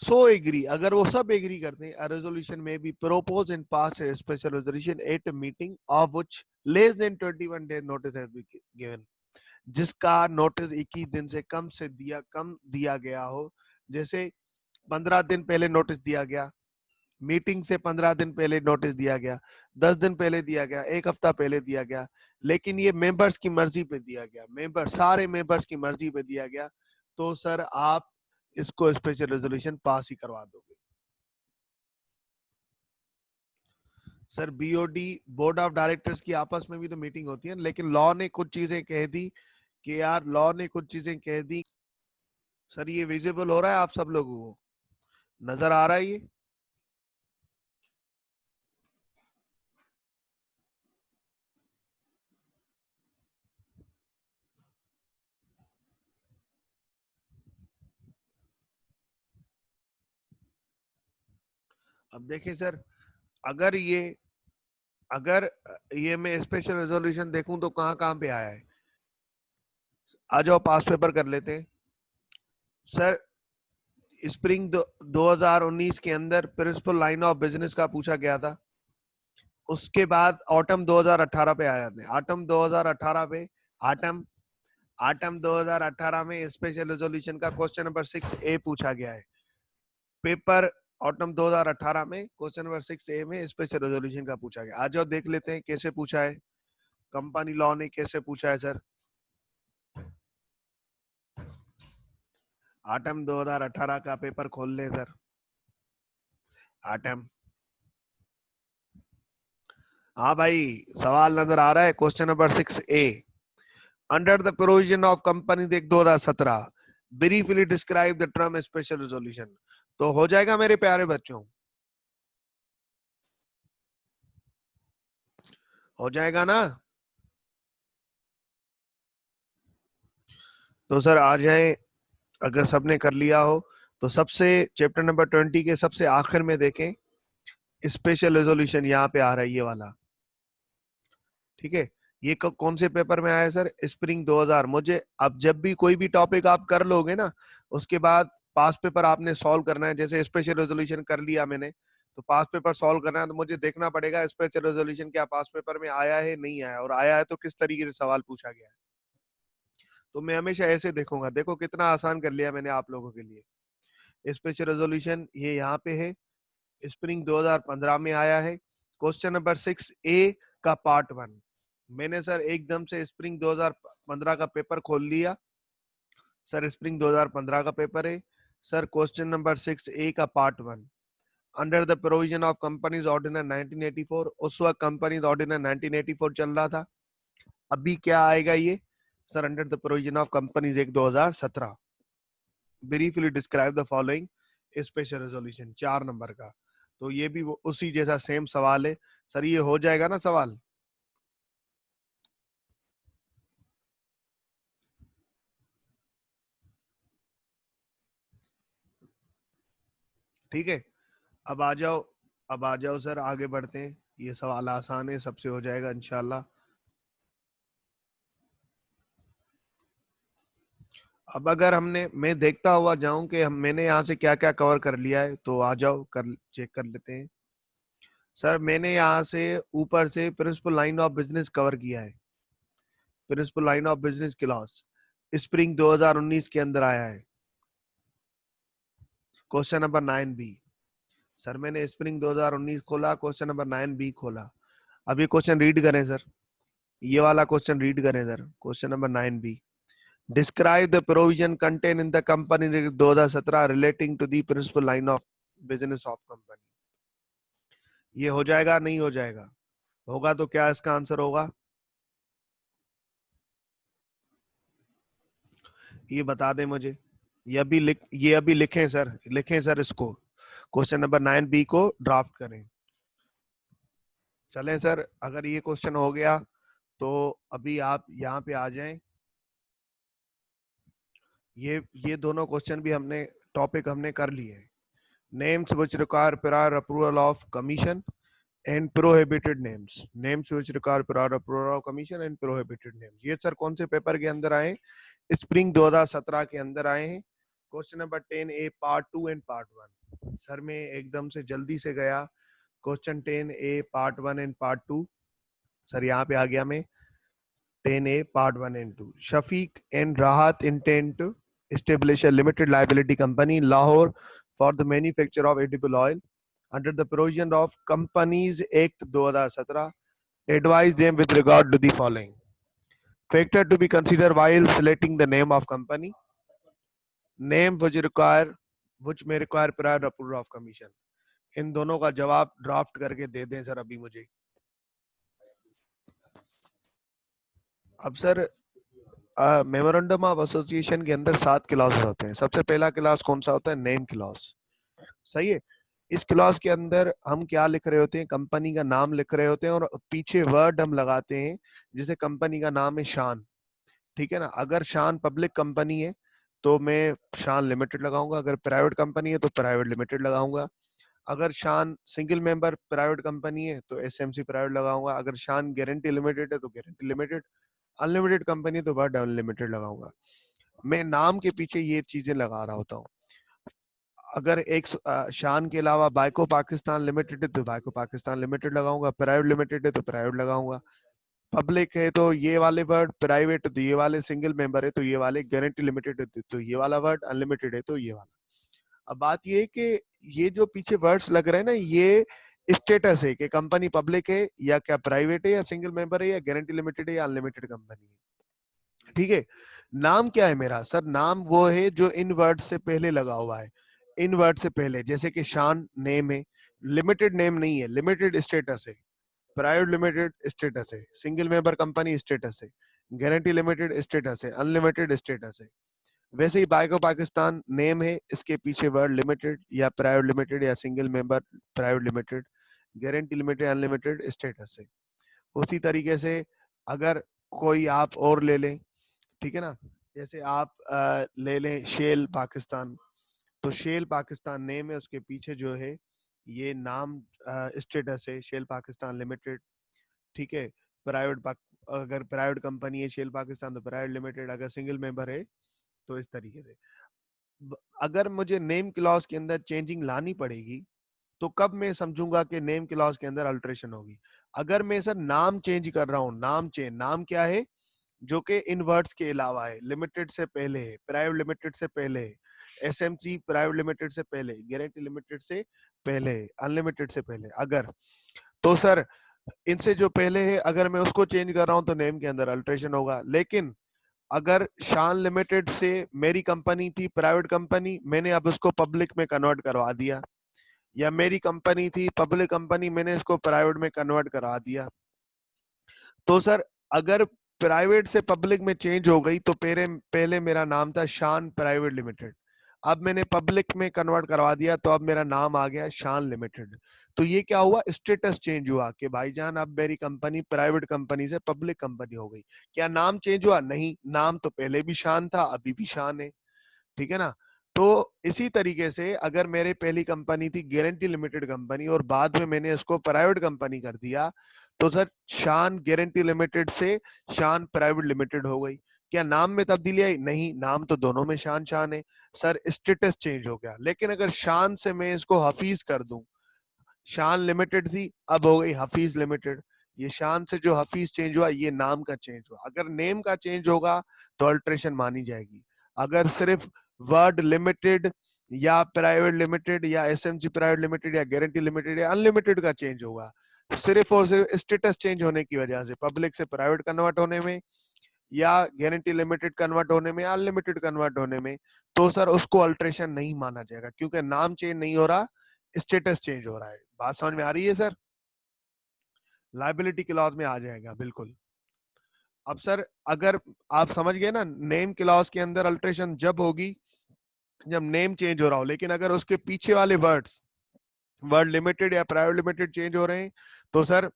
सो एग्री, अगर वो सब एग्री करते हैं, रेजोल्यूशन में be propose and pass a special resolution at a meeting of which less than 21 days notice has been given, जिसका नोटिस 21 दिन से कम दिया गया हो। जैसे 15 दिन पहले नोटिस दिया गया, मीटिंग से 15 दिन पहले नोटिस दिया गया, 10 दिन पहले दिया गया, एक हफ्ता पहले दिया गया, लेकिन ये मेंबर्स की मर्जी पे दिया गया, सारे मेंबर्स की मर्जी पे दिया गया, तो सर आप इसको स्पेशल रेजोल्यूशन पास ही करवा दोगे। Sir BOD, board of directors की आपस में भी तो मीटिंग होती है, लेकिन लॉ ने कुछ चीजें कह दी कि यार, लॉ ने कुछ चीजें कह दी। सर ये विजिबल हो रहा है आप सब लोगों को, नजर आ रहा है ये? अब देखिए सर, अगर ये अगर ये मैं स्पेशल रेजोल्यूशन देखूं तो कहां कहां पे आया है, आ जाओ पास पेपर कर लेते हैं। सर स्प्रिंग 2019 के अंदर प्रिंसिपल लाइन ऑफ बिजनेस का पूछा गया था, उसके बाद ऑटम 2018 पे आया था, ऑटम 2018 पे, ऑटम ऑटम 2018 में स्पेशल रेजोल्यूशन का क्वेश्चन नंबर 6A पूछा गया है। पेपर ऑटम 2018 में क्वेश्चन नंबर 6A में स्पेशल रेजोल्यूशन का पूछा गया। आ जाओ देख लेते हैं कैसे पूछा है, कंपनी लॉ ने कैसे पूछा है सर। ऑटम 2018 का पेपर खोल ले सर, ऑटम। हाँ भाई, सवाल नजर आ रहा है, question number 6A। Under the provision of company act 2017, briefly describe the term special resolution. तो हो जाएगा मेरे प्यारे बच्चों, हो जाएगा ना? तो सर आ जाए, अगर सबने कर लिया हो तो सबसे चैप्टर नंबर 20 के सबसे आखिर में देखें, स्पेशल रेजोल्यूशन यहाँ पे आ रहा है ये वाला। ठीक है, ये कौन से पेपर में आया है सर? स्प्रिंग 2000। मुझे अब जब भी कोई भी टॉपिक आप कर लोगे ना, उसके बाद पास पेपर आपने सॉल्व करना है। जैसे स्पेशल रेजोल्यूशन कर लिया मैंने, तो पास पेपर सॉल्व करना है, तो मुझे देखना पड़ेगा स्पेशल रेजोल्यूशन क्या पास पेपर में आया है नहीं आया, और आया है तो किस तरीके से सवाल पूछा गया है। तो मैं हमेशा ऐसे देखूंगा। देखो कितना आसान कर लिया मैंने आप लोगों के लिए। स्पेशल रेजोल्यूशन ये यहाँ पे है, स्प्रिंग 2015 में आया है। क्वेश्चन नंबर 6A का पार्ट 1। मैंने सर एकदम से स्प्रिंग 2015 का पेपर खोल लिया। सर स्प्रिंग 2015 का पेपर है सर। क्वेश्चन नंबर 6A का part 1, under the provision of companies ordinance 1984। उस वक्त कंपनीज ऑर्डिनर 1984 चल रहा था। अभी क्या आएगा ये sir? Under the provision of companies act 2017। Briefly describe the following special resolution, 4 number का। तो ये भी उसी जैसा सेम सवाल है सर। ये हो जाएगा ना सवाल? ठीक है, अब आ जाओ, अब आ जाओ सर, आगे बढ़ते हैं। ये सवाल आसान है, सबसे हो जाएगा इंशाल्लाह। अब अगर हमने, मैं देखता हुआ जाऊं कि मैंने यहाँ से क्या क्या कवर कर लिया है, तो आ जाओ कर चेक कर लेते हैं। सर मैंने यहाँ से ऊपर से principal line of business cover किया है। Principal line of business class spring 2019 के अंदर आया है। Question number 9B। सर मैंने स्प्रिंग 2019 खोला, क्वेश्चन नंबर 9B खोला। अब ये क्वेश्चन रीड करें सर, ये वाला क्वेश्चन रीड करें sir. Question number 9B, describe the provision contain in the company 2017 relating to the principal line of business of company. ये हो जाएगा नहीं हो जाएगा? होगा तो क्या इसका आंसर होगा? ये बता दें मुझे। ये अभी लिखें सर, लिखें सर इसको। क्वेश्चन नंबर 9B को ड्राफ्ट करें। चलें सर, अगर ये क्वेश्चन हो गया तो अभी आप यहाँ पे आ जाएं। ये दोनों क्वेश्चन भी हमने, टॉपिक हमने कर लिए हैं। Names which require prior approval of commission and prohibited names. Names which require prior approval of commission and prohibited names. ये सर कौन से पेपर के अंदर आए? स्प्रिंग 2017 के अंदर आए हैं। Question number 10A part 2 and part 1। Sir मैं एकदम से जल्दी से गया। Question 10A part 1 and part 2। Sir यहाँ पे आ गया मैं। 10A part 1 and 2। Shafiq and Rahat intend to establish a limited liability company in Lahore for the manufacture of edible oil under the provision of Companies Act 2017. Advise them with regard to the following factor to be considered while selecting the name of company. Name which may require prior approval of commission। इन दोनों का जवाब draft करके दे दें sir अभी मुझे। अब sir memorandum of association के अंदर 7 क्लॉज होते हैं। सबसे पहला क्लॉज कौन सा होता है? Name clause. सही है। इस क्लॉज के अंदर हम क्या लिख रहे होते हैं? कंपनी का नाम लिख रहे होते हैं, और पीछे वर्ड हम लगाते हैं। जैसे कंपनी का नाम है शान, ठीक है ना? अगर शान पब्लिक कंपनी है तो मैं शान लिमिटेड लगाऊंगा। अगर प्राइवेट कंपनी है तो प्राइवेट लिमिटेड लगाऊंगा। अगर शान सिंगल मेंबर प्राइवेट कंपनी है तो एसएमसी प्राइवेट लगाऊंगा। अगर शान गारंटी लिमिटेड है तो गारंटी लिमिटेड। अनलिमिटेड कंपनी तो वर्ड अनलिमिटेड लगाऊंगा। मैं नाम के पीछे ये चीजें लगा रहा होता हूँ। अगर एक शान के अलावा बाइको पाकिस्तान लिमिटेड है तो बाइको पाकिस्तान लिमिटेड लगाऊंगा। प्राइवेट लिमिटेड है तो प्राइवेट लगाऊंगा। पब्लिक है तो ये वाले वर्ड, प्राइवेट है तो ये वाले, सिंगल मेंबर है तो ये वाले, गारंटी लिमिटेड है तो ये वाला वर्ड, अनलिमिटेड है तो ये वाला। अब बात ये है कि ये जो पीछे वर्ड्स लग रहे हैं ना, ये स्टेटस है कि कंपनी पब्लिक है या क्या प्राइवेट है या सिंगल मेंबर है या गारंटी लिमिटेड है या अनलिमिटेड कंपनी है। ठीक है। नाम क्या है मेरा? सर नाम वो है जो इन वर्ड से पहले लगा हुआ है। इन वर्ड से पहले, जैसे कि शान नेम है, लिमिटेड नेम नहीं है, लिमिटेड स्टेटस है। प्राइवेट लिमिटेड स्टेटस है। सिंगल मेंबर कंपनी स्टेटस है। गारंटी लिमिटेड स्टेटस है। अनलिमिटेड स्टेटस है। वैसे ही बाइक ऑफ पाकिस्तान नेम है, इसके पीछे वर्ड लिमिटेड या प्राइवेट लिमिटेड या single member private limited, guarantee limited, unlimited status है। उसी तरीके से अगर कोई आप और ले लें, ठीक है ना, जैसे आप ले लें शेल पाकिस्तान, तो शेल पाकिस्तान नेम है, उसके पीछे जो है ये नाम स्टेटस है शेल पाकिस्तान लिमिटेड, ठीक है। प्राइवेट अगर प्राइवेट कंपनी है शेल पाकिस्तान तो प्राइवेट लिमिटेड, अगर सिंगल मेंबर है तो इस तरीके से। अगर मुझे नेम क्लॉज के अंदर चेंजिंग लानी पड़ेगी तो कब मैं समझूंगा कि नेम क्लॉज के अंदर अल्टरेशन होगी? अगर मैं सर नाम चेंज कर रहा हूँ, नाम चेंज, नाम क्या है जो कि इन वर्ड्स के अलावा है, लिमिटेड से पहले है, प्राइवेट लिमिटेड से पहले है, एसएमसी प्राइवेट लिमिटेड से पहले, गारंटी लिमिटेड से पहले, अनलिमिटेड से पहले, अगर तो सर इनसे जो पहले है अगर मैं उसको चेंज कर रहा हूं तो नेम के अंदर अल्टरेशन होगा। लेकिन अगर शान लिमिटेड से मेरी कंपनी थी प्राइवेट कंपनी, मैंने अब उसको पब्लिक में कन्वर्ट करवा दिया, या मेरी कंपनी थी पब्लिक कंपनी, मैंने इसको प्राइवेट में कन्वर्ट करा दिया, तो सर अगर प्राइवेट से पब्लिक में चेंज हो गई तो पहले पहले मेरा नाम था शान प्राइवेट लिमिटेड, अब मैंने पब्लिक में कन्वर्ट करवा दिया तो अब मेरा नाम आ गया शान लिमिटेड। तो ये क्या हुआ, स्टेटस चेंज हुआ कि भाईजान अब मेरी कंपनी प्राइवेट कंपनी से पब्लिक कंपनी हो गई। क्या नाम चेंज हुआ? नहीं, नाम तो पहले भी शान था, अभी भी शान है, ठीक है ना। तो इसी तरीके से अगर मेरे पहली कंपनी थी गारंटी लिमिटेड कंपनी और बाद में मैंने इसको प्राइवेट कंपनी कर दिया, तो सर शान गारंटी लिमिटेड से शान प्राइवेट लिमिटेड हो गई। क्या नाम में तब्दीली आई? नहीं, नाम तो दोनों में शान शान है, सर स्टेटस चेंज हो गया। लेकिन अगर शान से मैं इसको हफीज कर दूं, शान लिमिटेड थी अब हो गई हफीज लिमिटेड, ये शान से जो हफीज चेंज हुआ ये नाम का चेंज हुआ। अगर नेम का चेंज होगा तो अल्ट्रेशन मानी जाएगी। अगर सिर्फ वर्ड लिमिटेड या प्राइवेट लिमिटेड या एसएमसी प्राइवेट लिमिटेड या गारंटी लिमिटेड या अनलिमिटेड का चेंज होगा, सिर्फ और सिर्फ स्टेटस चेंज होने की वजह से, पब्लिक से प्राइवेट कन्वर्ट होने में या गारंटी लिमिटेड कन्वर्ट होने में, अनलिमिटेड कन्वर्ट होने में, तो सर उसको अल्ट्रेशन नहीं माना जाएगा क्योंकि नाम चेंज नहीं हो रहा, स्टेटस चेंज हो रहा है। बात समझ में आ रही है सर? लाइबिलिटी क्लॉज में आ जाएगा बिल्कुल। अब सर अगर आप समझ गए ना, नेम क्लॉज के अंदर अल्ट्रेशन जब होगी जब नेम चेंज हो रहा हो, लेकिन अगर उसके पीछे वाले वर्ड्स, वर्ड लिमिटेड या प्राइवेट लिमिटेड चेंज हो रहे हैं तो सर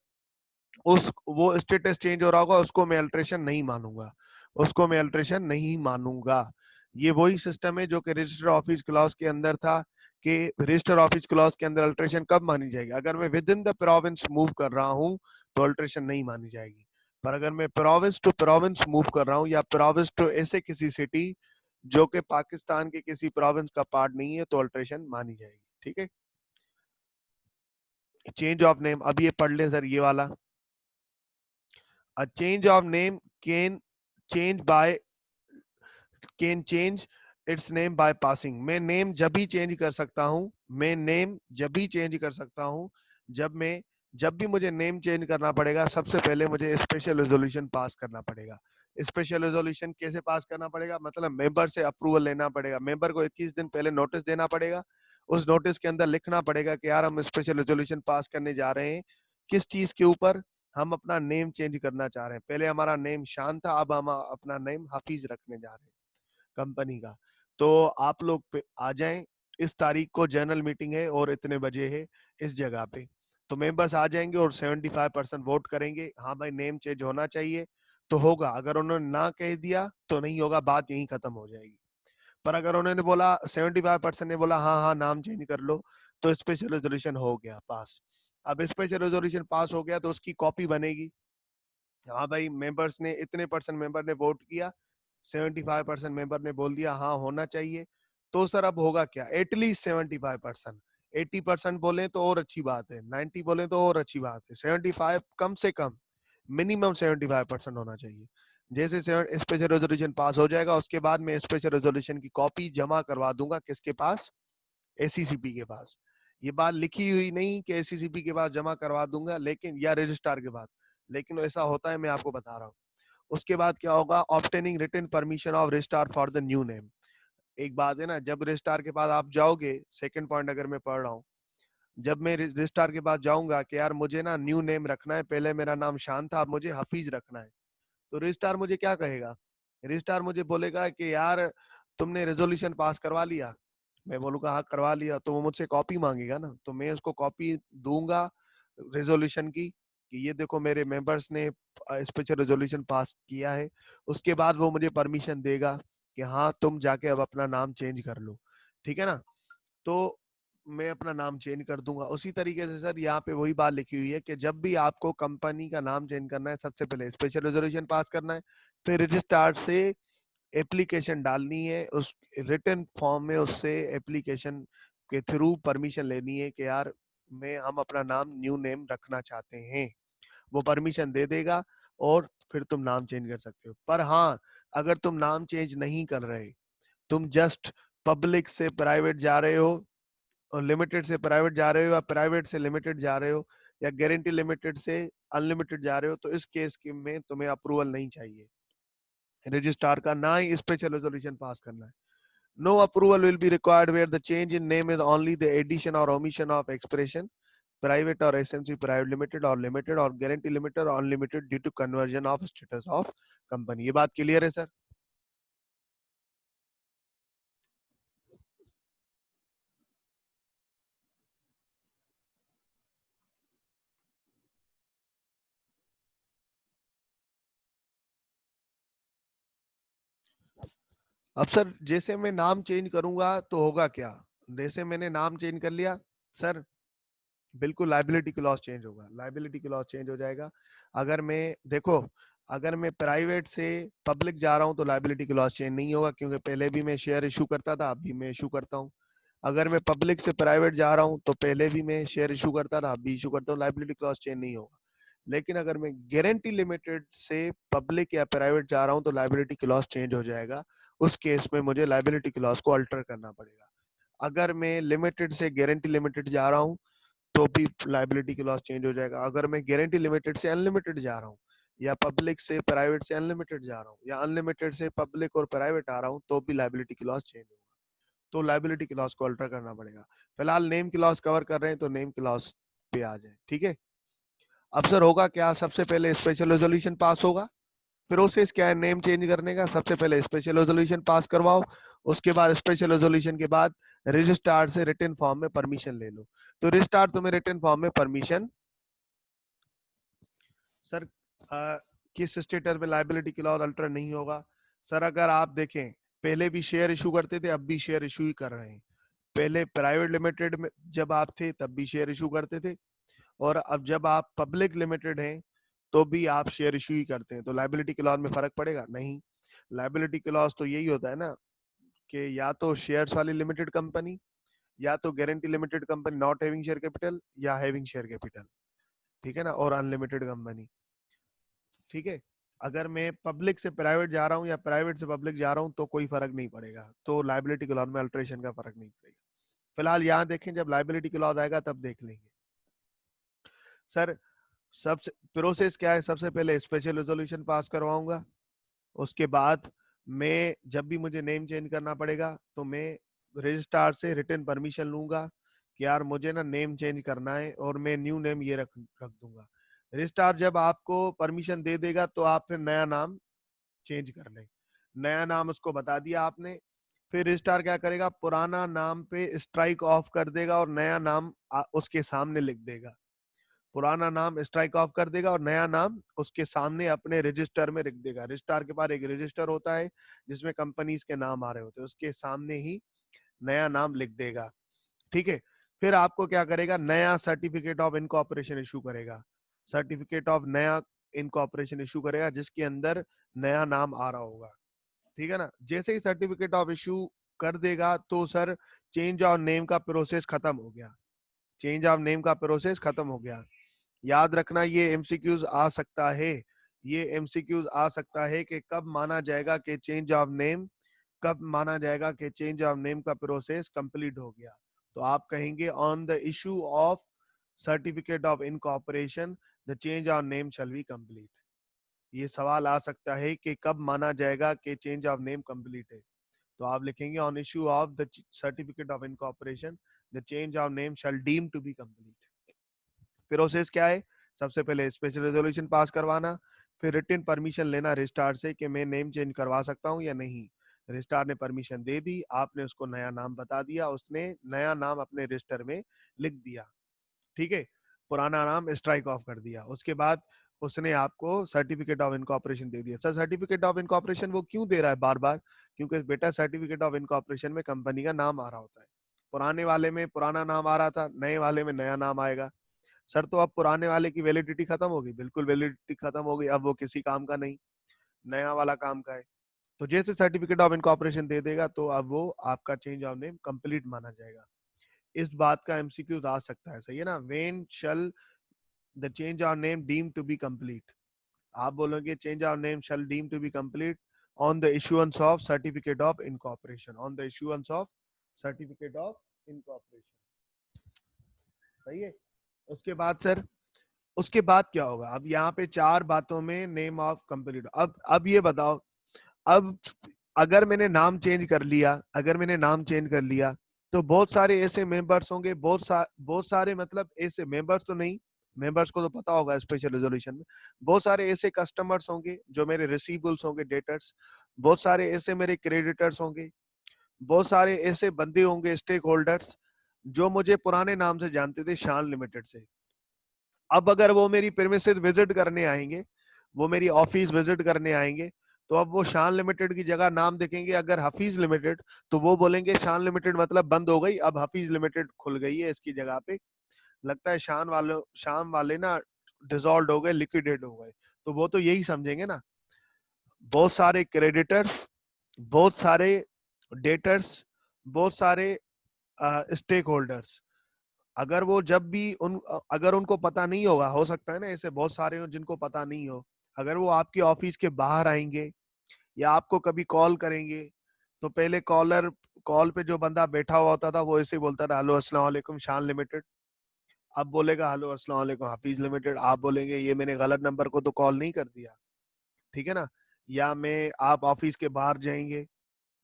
उस वो स्टेटस चेंज हो रहा होगा, उसको मैं अल्ट्रेशन नहीं मानूंगा, उसको मैं अल्ट्रेशन नहीं मानूंगा। ये वही सिस्टम है जो कि रजिस्टर ऑफिस क्लॉज के अंदर था कि रजिस्टर ऑफिस क्लॉज के अंदर अल्ट्रेशन कब मानी जाएगी? अगर मैं with in the province move कर रहा हूं तो अल्ट्रेशन नहीं मानी जाएगी। पर अगर मैं प्रोविंस टू प्रोविंस मूव कर रहा हूं या प्रोविंस टू ऐसे किसी सिटी जो कि पाकिस्तान के किसी प्रोविंस का पार्ट नहीं है तो अल्ट्रेशन मानी जाएगी, ठीक है। चेंज ऑफ नेम, अब ये पढ़ लें सर ये वाला। A change of name change by can change its name by passing। मैं नेम जब भी चेंज कर सकता हूं, मैं नेम जब भी चेंज कर सकता हूं जब भी मुझे नेम चेंज करना पड़ेगा सबसे पहले मुझे स्पेशल रेजोल्यूशन पास करना पड़ेगा। स्पेशल रेजोल्यूशन कैसे पास करना पड़ेगा? मतलब मेंबर से अप्रूवल लेना पड़ेगा, मेंबर को 21 दिन पहले नोटिस देना पड़ेगा, उस नोटिस के अंदर लिखना पड़ेगा कि यार हम स्पेशल रेजोल्यूशन पास करने जा रहे हैं, किस चीज के ऊपर? हम अपना नेम चेंज करना चाह रहे हैं, पहले हमारा नेम शान था, अब हम अपना नेम हफीज रखने जा रहे हैं कंपनी का। तो आप लोग आ जाएं, इस तारीख को जनरल मीटिंग है और इतने बजे है इस जगह पे, तो मेंबर्स आ जाएंगे और 75% वोट करेंगे, हाँ भाई नेम चेंज होना चाहिए तो होगा। अगर उन्होंने ना कह दिया तो नहीं होगा, बात यहीं खत्म हो जाएगी। पर अगर उन्होंने बोला, 75% ने बोला हाँ हाँ नाम चेंज कर लो, तो स्पेशल रेजोल्यूशन हो गया पास। अब स्पेशल रेजोल्यूशन पास हो गया तो उसकी कॉपी बनेगी, हाँ भाई मेंबर्स ने इतने परसेंट मेंबर ने वोट किया, 75% मेंबर ने बोल दिया हाँ होना चाहिए, तो सर अब होगा क्या? एटलीस्ट 75%, 80% बोले तो और अच्छी बात है, 90 बोले तो और अच्छी बात है, 75 कम से कम, मिनिमम 75% होना चाहिए। जैसे स्पेशल रेजोल्यूशन पास हो जाएगा उसके बाद मैं स्पेशल रेजोल्यूशन की कॉपी जमा करवा दूंगा किसके पास? एसीसीपी के पास। ये बात लिखी हुई नहीं कि एसीसीपी के पास जमा करवा दूंगा, लेकिन या रजिस्ट्रार के पास, लेकिन ऐसा होता है, मैं आपको बता रहा हूँ। उसके बाद क्या होगा? Obtaining written permission of registrar for the new name. एक बात है ना, जब रजिस्ट्रार के पास आप जाओगे, सेकंड पॉइंट अगर मैं पढ़ रहा हूँ, जब मैं रजिस्ट्रार के पास जाऊंगा कि यार मुझे ना न्यू नेम रखना है, पहले मेरा नाम शान था अब मुझे हफीज रखना है, तो रजिस्ट्रार मुझे क्या कहेगा? रजिस्ट्रार मुझे बोलेगा कि यार तुमने रेजोल्यूशन पास करवा लिया, मैं बोलूंगा हाँ करवा लिया, तो वो मुझसे कॉपी मांगेगा ना, तो मैं उसको कॉपी दूंगा रेजोल्यूशन की कि ये देखो मेरे मेंबर्स ने स्पेशल रेजोल्यूशन पास किया है। उसके बाद वो मुझे परमिशन देगा कि हाँ तुम जाके अब अपना नाम चेंज कर लो, ठीक है ना। तो मैं अपना नाम चेंज कर दूंगा। उसी तरीके से सर यहाँ पे वही बात लिखी हुई है कि जब भी आपको कंपनी का नाम चेंज करना है, सबसे पहले स्पेशल रेजोल्यूशन पास करना है, फिर रजिस्ट्रार से एप्लीकेशन डालनी है, उस रिटन फॉर्म में उससे एप्लीकेशन के थ्रू परमिशन लेनी है कि यार मैं हम अपना नाम न्यू नेम रखना चाहते हैं। वो परमिशन दे देगा और फिर तुम नाम चेंज कर सकते हो। पर हाँ, अगर तुम नाम चेंज नहीं कर रहे, तुम जस्ट पब्लिक से प्राइवेट जा रहे हो और लिमिटेड से प्राइवेट जा रहे हो, या प्राइवेट से लिमिटेड जा रहे हो, या गारंटी लिमिटेड से अनलिमिटेड जा रहे हो, तो इस केस के में तुम्हें अप्रूवल नहीं चाहिए रजिस्ट्रार का, ना ही स्पेशल रेजोल्यूशन पास करना है। No approval will be required where the change in name is only the addition और ओमिशन ऑफ एक्सप्रेशन प्राइवेट और एसएमसी प्राइवेट लिमिटेड और गारंटी लिमिटेड और unlimited due to conversion of status of company. ये बात clear है sir? अब sir जैसे मैं नाम चेंज करूंगा तो होगा क्या, जैसे मैंने नाम चेंज कर लिया सर, बिल्कुल लाइबिलिटी क्लॉज चेंज होगा, लाइबिलिटी क्लॉज चेंज हो जाएगा। अगर मैं देखो, अगर मैं प्राइवेट से पब्लिक जा रहा हूं तो लाइबिलिटी क्लॉज चेंज नहीं होगा, क्योंकि पहले भी मैं शेयर इशू करता था, अभी मैं इशू करता हूं। अगर मैं पब्लिक से प्राइवेट जा रहा हूं तो पहले भी मैं शेयर इशू करता था, अभी इशू करता हूं, लाइबिलिटी क्लॉज चेंज नहीं होगा। लेकिन अगर मैं गारंटी लिमिटेड से पब्लिक या प्राइवेट जा रहा हूं तो लाइबिलिटी क्लॉज चेंज हो जाएगा। उस केस में मुझे लाइबिलिटी क्लॉज को अल्टर करना पड़ेगा। अगर मैं लिमिटेड से गारंटी लिमिटेड जा रहा हूं तो भी लाइबिलिटी की लॉस चेंज हो जाएगा। अगर मैं गारंटी लिमिटेड से अनलिमिटेड जा रहा हूँ, या पब्लिक से प्राइवेट से अनलिमिटेड जा रहा हूँ, या अनलिमिटेड से पब्लिक और प्राइवेट आ रहा हूँ, तो भी लाइबिलिटी की लॉस चेंज होगा। तो लाइबिलिटी की लॉस को अल्टर करना पड़ेगा। फिलहाल नेम की लॉस कवर कर रहे हैं तो नेम की लॉस पे आ जाए, ठीक है। अब सर होगा क्या, सबसे पहले स्पेशल रेजोल्यूशन पास होगा। प्रोसेस क्या है नेम चेंज करने का, सबसे पहले स्पेशल रेजोल्यूशन पास करवाओ, उसके बाद स्पेशल रेजोल्यूशन के बाद रजिस्ट्रार से रिटन फॉर्म में परमिशन ले लो। तो रजिस्ट्रार तुम्हें रिटन फॉर्म में परमिशन, सर किस स्टेटस में लाइबिलिटी क्लॉज अल्टर नहीं होगा। सर अगर आप देखें, पहले भी शेयर इशू करते थे, अब भी शेयर इशू ही कर रहे हैं। पहले प्राइवेट लिमिटेड में जब आप थे तब भी शेयर इशू करते थे, और अब जब आप पब्लिक लिमिटेड हैं तो भी आप शेयर इशू ही करते हैं। तो लाइबिलिटी क्लॉज में फर्क पड़ेगा नहीं। लाइबिलिटी क्लॉज तो यही होता है ना कि या तो शेयर्स वाली लिमिटेड कंपनी, या तो guarantee limited company not having share capital, या हैविंग शेयर कैपिटल, ठीक है ना, और अनलिमिटेड कंपनी, ठीक है। अगर मैं पब्लिक से प्राइवेट जा रहा हूँ या प्राइवेट से पब्लिक जा रहा हूँ तो कोई फर्क नहीं पड़ेगा, तो लाइबिलिटी क्लॉज में अल्टरेशन का फर्क नहीं पड़ेगा। फिलहाल यहाँ देखें, जब लाइबिलिटी क्लॉज आएगा तब देख लेंगे। सर सबसे प्रोसेस क्या है, सबसे पहले स्पेशल रेजोल्यूशन पास करवाऊंगा, उसके बाद मैं जब भी मुझे नेम चेंज करना पड़ेगा तो मैं रजिस्ट्रार से रिटन परमिशन लूंगा कि यार मुझे ना नेम चेंज करना है, और मैं न्यू नेम ये रख रख दूंगा। रजिस्ट्रार जब आपको परमिशन दे देगा तो आप फिर नया नाम चेंज कर लें। नया नाम उसको बता दिया आपने, फिर रजिस्ट्रार क्या करेगा, पुराना नाम पे स्ट्राइक ऑफ कर देगा और नया नाम उसके सामने लिख देगा। पुराना नाम स्ट्राइक ऑफ कर देगा और नया नाम उसके सामने अपने रजिस्टर में लिख देगा। रजिस्ट्रार के पास एक रजिस्टर होता है जिसमें कंपनीज के नाम आ रहे होते हैं, उसके सामने ही नया नाम लिख देगा, ठीक है। फिर आपको क्या करेगा, नया सर्टिफिकेट ऑफ इनकॉर्पोरेशन इशू करेगा। सर्टिफिकेट ऑफ नया इनकॉर्पोरेशन इशू करेगा जिसके अंदर नया नाम आ रहा होगा, ठीक है ना। जैसे ही सर्टिफिकेट ऑफ इशू कर देगा तो सर चेंज ऑफ नेम का प्रोसेस खत्म हो गया। चेंज ऑफ नेम का प्रोसेस खत्म हो गया। याद रखना ये एमसीक्यूज आ सकता है, ये एमसीक्यूज आ सकता है कि कब माना जाएगा कि चेंज ऑफ नेम, कब माना जाएगा कि चेंज ऑफ नेम का प्रोसेस कंप्लीट हो गया। तो आप कहेंगे on the issue of certificate of incorporation the change of name shall be complete. ये सवाल आ सकता है कि कब माना जाएगा कि चेंज ऑफ नेम कंप्लीट है। तो आप लिखेंगे on issue of the certificate of incorporation the change of name shall deem to be complete. Process क्या है, सबसे पहले स्पेशल रेजोल्यूशन पास करवाना, फिर रिटन परमिशन लेना रजिस्ट्रार से कि मैं नेम चेंज करवा सकता हूं या नहीं। रजिस्ट्रार ने परमिशन दे दी, आपने उसको नया नाम बता दिया, उसने नया नाम अपने रजिस्टर में लिख दिया, ठीक है, पुराना नाम स्ट्राइक ऑफ कर दिया। उसके बाद उसने आपको सर्टिफिकेट ऑफ इनकॉर्पोरेशन दे दिया। सर सर्टिफिकेट ऑफ इनकॉर्पोरेशन वो क्यों दे रहा है बार बार? क्योंकि बेटा सर्टिफिकेट ऑफ इनकॉर्पोरेशन में कंपनी का नाम आ रहा होता है। पुराने वाले में पुराना नाम आ रहा था, नए वाले में नया नाम आएगा। सर तो अब पुराने वाले की वैलिडिटी खत्म होगी, बिल्कुल वैलिडिटी खत्म हो गई, अब वो किसी काम का नहीं, नया वाला काम का है। तो जैसे सर्टिफिकेट ऑफ इनकॉर्पोरेशन दे देगा तो अब वो आपका चेंज ऑफ नेम कंप्लीट माना जाएगा। इस बात का एमसीक्यू आ सकता है, सही है ना? When shall the change of name deem to be complete, आप बोलोगे change of name shall deem to be complete on the issuance of certificate of incorporation, on the issuance of certificate of incorporation, सही है। उसके बाद sir, उसके बाद क्या होगा? अब यहाँ पे चार बातों में नेम ऑफ कंप्लीट। अब ये बताओ, अब अगर मैंने नाम चेंज कर लिया, अगर मैंने नाम चेंज कर लिया तो बहुत सारे ऐसे मेंबर्स होंगे, बहुत सारे मतलब ऐसे मेंबर्स तो नहीं, मेंबर्स को तो पता होगा स्पेशल रेजोल्यूशन में, बहुत सारे ऐसे कस्टमर्स होंगे जो मेरे रिसीवेबल्स होंगे, डेटर्स, बहुत सारे ऐसे मेरे क्रेडिटर्स होंगे, बहुत सारे ऐसे बंदे होंगे स्टेक होल्डर्स जो मुझे पुराने नाम से जानते थे, शान लिमिटेड से। अब अगर वो मेरी प्रेमिसेस विजिट करने आएंगे, वो मेरी ऑफिस विजिट करने आएंगे, तो अब वो शान लिमिटेड की जगह नाम देखेंगे अगर हफीज लिमिटेड, तो वो बोलेंगे शान लिमिटेड मतलब बंद हो गई, अब हफीज लिमिटेड खुल गई है इसकी जगह पे। लगता है शान वाले ना डिसॉल्व हो गए, लिक्विडेट हो गए, तो वो तो यही समझेंगे ना। बहुत सारे क्रेडिटर्स, बहुत सारे डेटर्स, बहुत सारे स्टेक होल्डर्स, अगर वो जब भी अगर उनको पता नहीं होगा, हो सकता है ना ऐसे बहुत सारे हो जिनको पता नहीं हो, अगर वो आपके ऑफिस के बाहर आएंगे या आपको कभी कॉल करेंगे, तो पहले कॉल पे जो बंदा बैठा हुआ होता था वो ऐसे ही बोलता था, हेलो अस्सलाम वालेकुम शान लिमिटेड। अब बोलेगा हेलो अस्सलाम वालेकुम हाफिज लिमिटेड, आप बोलेंगे ये मैंने गलत नंबर को तो कॉल नहीं कर दिया, ठीक है ना। या मैं आप ऑफिस के बाहर जाएंगे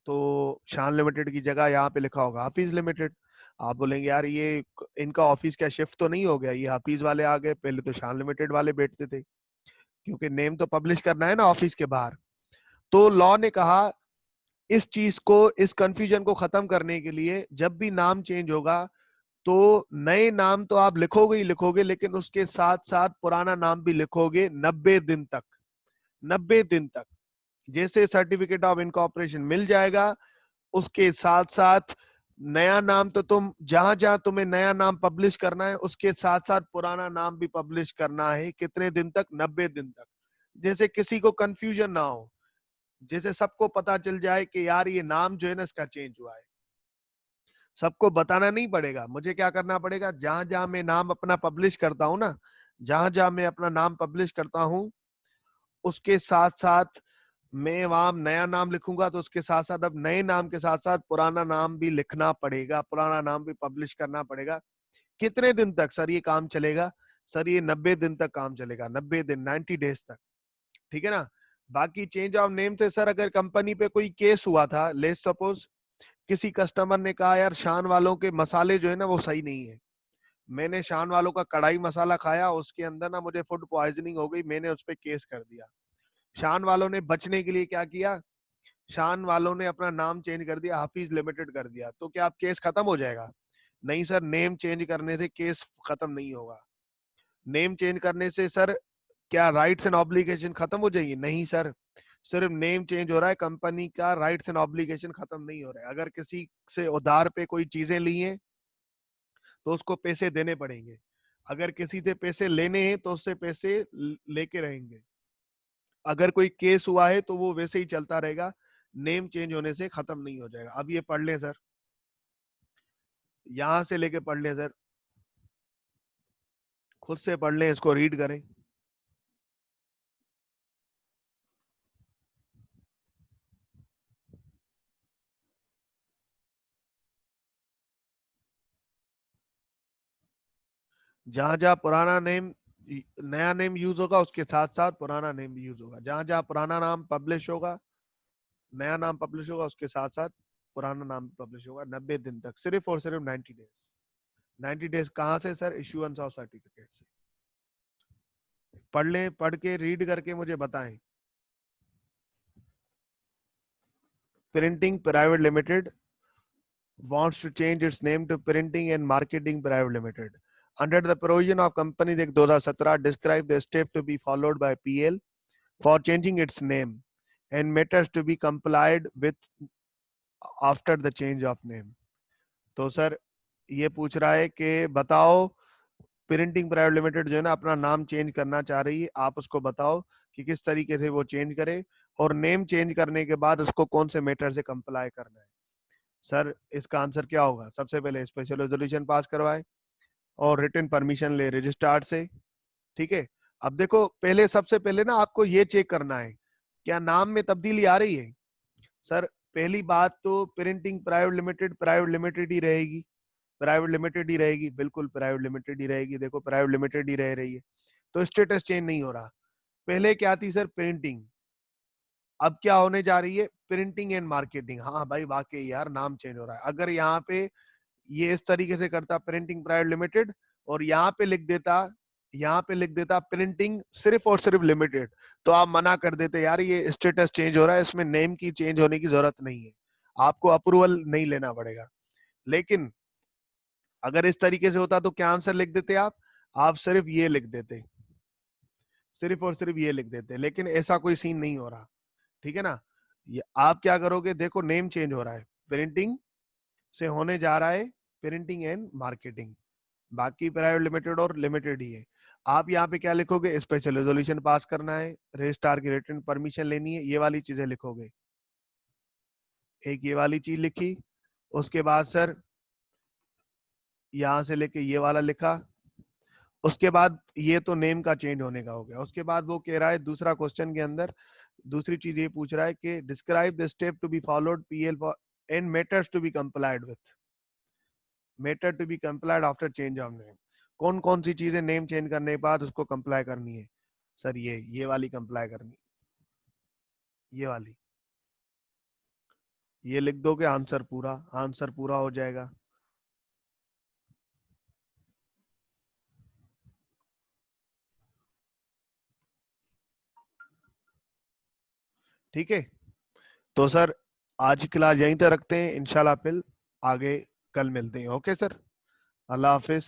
तो शान लिमिटेड की जगह यहाँ पे लिखा होगा हाफिज लिमिटेड, आप बोलेंगे यार ये इनका ऑफिस क्या शिफ्ट तो नहीं हो गया, ये हाफिज वाले आ गए, पहले तो शान लिमिटेड वाले बैठते थे, क्योंकि नेम तो पब्लिश करना है ना ऑफिस के बाहर। तो लॉ ने कहा इस चीज को, इस कंफ्यूजन को खत्म करने के लिए जब भी नाम चेंज होगा तो नए नाम तो आप लिखोगे ही लिखोगे, लेकिन उसके साथ साथ पुराना नाम भी लिखोगे 90 दिन तक। 90 दिन तक जैसे सर्टिफिकेट ऑफ इनकॉर्पोरेशन मिल जाएगा, उसके साथ साथ नया नाम तो तुम जहां जहां तुम्हें नया नाम पब्लिश करना है उसके साथ साथ पुराना नाम भी पब्लिश करना है। कितने दिन तक? 90 दिन तक। जैसे किसी को कंफ्यूजन ना हो, जैसे सबको पता चल जाए कि यार ये नाम जो है ना इसका चेंज हुआ है। सबको बताना नहीं पड़ेगा, मुझे क्या करना पड़ेगा, जहां जहां मैं नाम अपना पब्लिश करता हूँ ना, जहां जहां मैं अपना नाम पब्लिश करता हूँ उसके साथ साथ मैं वहां नया नाम लिखूंगा, तो उसके साथ साथ अब नए नाम के साथ साथ पुराना नाम भी लिखना पड़ेगा, पुराना नाम भी पब्लिश करना पड़ेगा। कितने दिन तक सर ये काम चलेगा? सर ये 90 दिन तक काम चलेगा, 90 दिन, 90 डेज तक, ठीक है ना। बाकी चेंज ऑफ नेम से सर अगर कंपनी पे कोई केस हुआ था, लेट्स सपोज किसी कस्टमर ने कहा यार शान वालों के मसाले जो है ना वो सही नहीं है, मैंने शान वालों का कढ़ाई मसाला खाया, उसके अंदर ना मुझे फूड पॉइजनिंग हो गई, मैंने उस पर केस कर दिया। शान वालों ने बचने के लिए क्या किया, शान वालों ने अपना नाम चेंज कर दिया, हाफिज लिमिटेड कर दिया, तो क्या आप केस खत्म हो जाएगा? नहीं सर, नेम चेंज करने से केस खत्म नहीं होगा। नेम चेंज करने से सर क्या राइट्स एंड ऑब्लिगेशन खत्म हो जाएगी? नहीं सर, सिर्फ नेम चेंज हो रहा है, कंपनी का राइट्स एंड ऑब्लिगेशन खत्म नहीं हो रहा है। अगर किसी से उधार पे कोई चीजें ली हैं तो उसको पैसे देने पड़ेंगे, अगर किसी से पैसे लेने हैं तो उससे पैसे लेके रहेंगे, अगर कोई केस हुआ है तो वो वैसे ही चलता रहेगा, नेम चेंज होने से खत्म नहीं हो जाएगा। अब ये पढ़ लें सर, यहां से लेके पढ़ लें सर, खुद से पढ़ लें, इसको रीड करें। जहां जहां पुराना नेम, नया नेम यूज होगा उसके साथ साथ पुराना नेम भी यूज होगा, जहां जहां पुराना नाम पब्लिश होगा, नया नाम पब्लिश होगा, उसके साथ साथ पुराना नाम पब्लिश होगा 90 दिन तक, सिर्फ और सिर्फ 90 डेज। 90 डेज कहाँ से सर? इश्यूएंस ऑफ सर्टिफिकेट से। पढ़ लें, पढ़ के रीड करके मुझे बताएं। Printing Private Limited wants to change its name to Printing and Marketing Private Limited. Under the provision of Companies Act 2017, describe the step to be followed by PL for changing its name and matters to be complied with after the change of name. तो sir ये पूछ रहा है कि बताओ printing private limited जो है ना अपना नाम चेंज करना चाह रही है, आप उसको बताओ कि किस तरीके से वो चेंज करे और नेम चेंज करने के बाद उसको कौन से मैटर से कंप्लाई करना है। सर इसका आंसर क्या होगा? सबसे पहले स्पेशल रेजोल्यूशन पास करवाए और रिटन परमिशन ले रजिस्ट्रार से। ठीक है, अब देखो पहले सबसे पहले ना आपको ये चेक करना है क्या नाम में तब्दीली आ रही है। सर पहली बात तो प्रिंटिंग प्राइवेट लिमिटेड ही रहेगी, प्राइवेट लिमिटेड ही रहेगी, बिल्कुल प्राइवेट लिमिटेड ही रहेगी। देखो प्राइवेट लिमिटेड ही रह रही है, तो स्टेटस चेंज नहीं हो रहा। पहले क्या थी सर? प्रिंटिंग, अब क्या होने जा रही है? Printing and marketing. हाँ भाई वाकई यार नाम चेंज हो रहा है। अगर यहाँ पे ये इस तरीके से करता प्रिंटिंग प्राइवेट लिमिटेड और यहाँ पे लिख देता प्रिंटिंग सिर्फ और सिर्फ लिमिटेड, तो आप मना कर देते यार ये स्टेटस चेंज हो रहा है, इसमें नेम की चेंज होने की जरूरत नहीं है, आपको अप्रूवल नहीं लेना पड़ेगा। लेकिन अगर इस तरीके से होता तो क्या आंसर लिख देते आप सिर्फ ये लिख देते, सिर्फ और सिर्फ ये लिख देते। लेकिन ऐसा कोई सीन नहीं हो रहा, ठीक है ना। ये आप क्या करोगे? देखो नेम चेंज हो रहा है, प्रिंटिंग से होने जा रहा है प्रिंटिंग एंड मार्केटिंग, बाकी प्राइवेट लिमिटेड और लिमिटेड ही है। आप यहाँ पे क्या लिखोगे? स्पेशल रेजोल्यूशन पास करना है, रजिस्ट्रार की रिटन परमिशन लेनी है, ये वाली चीजें लिखोगे। एक ये वाली चीज लिखी, उसके बाद सर यहाँ से लेके ये वाला लिखा, उसके बाद ये तो नेम का चेंज होने का हो गया। उसके बाद वो कह रहा है दूसरा क्वेश्चन के अंदर दूसरी चीज ये पूछ रहा है कि describe the step to be followed PL and matters to be complied with, matter to be complied after change of name. कौन कौन सी चीजें नेम चेंज करने के बाद उसको कंप्लाई करनी है? सर ये वाली कंप्लाई करनी, ये वाली, ये लिख दोगे आंसर पूरा हो जाएगा। ठीक है, तो सर आज की क्लास यहीं तक रखते हैं, इंशाल्लाह फिर आगे कल मिलते हैं। ओके सर, अल्लाह हाफिज।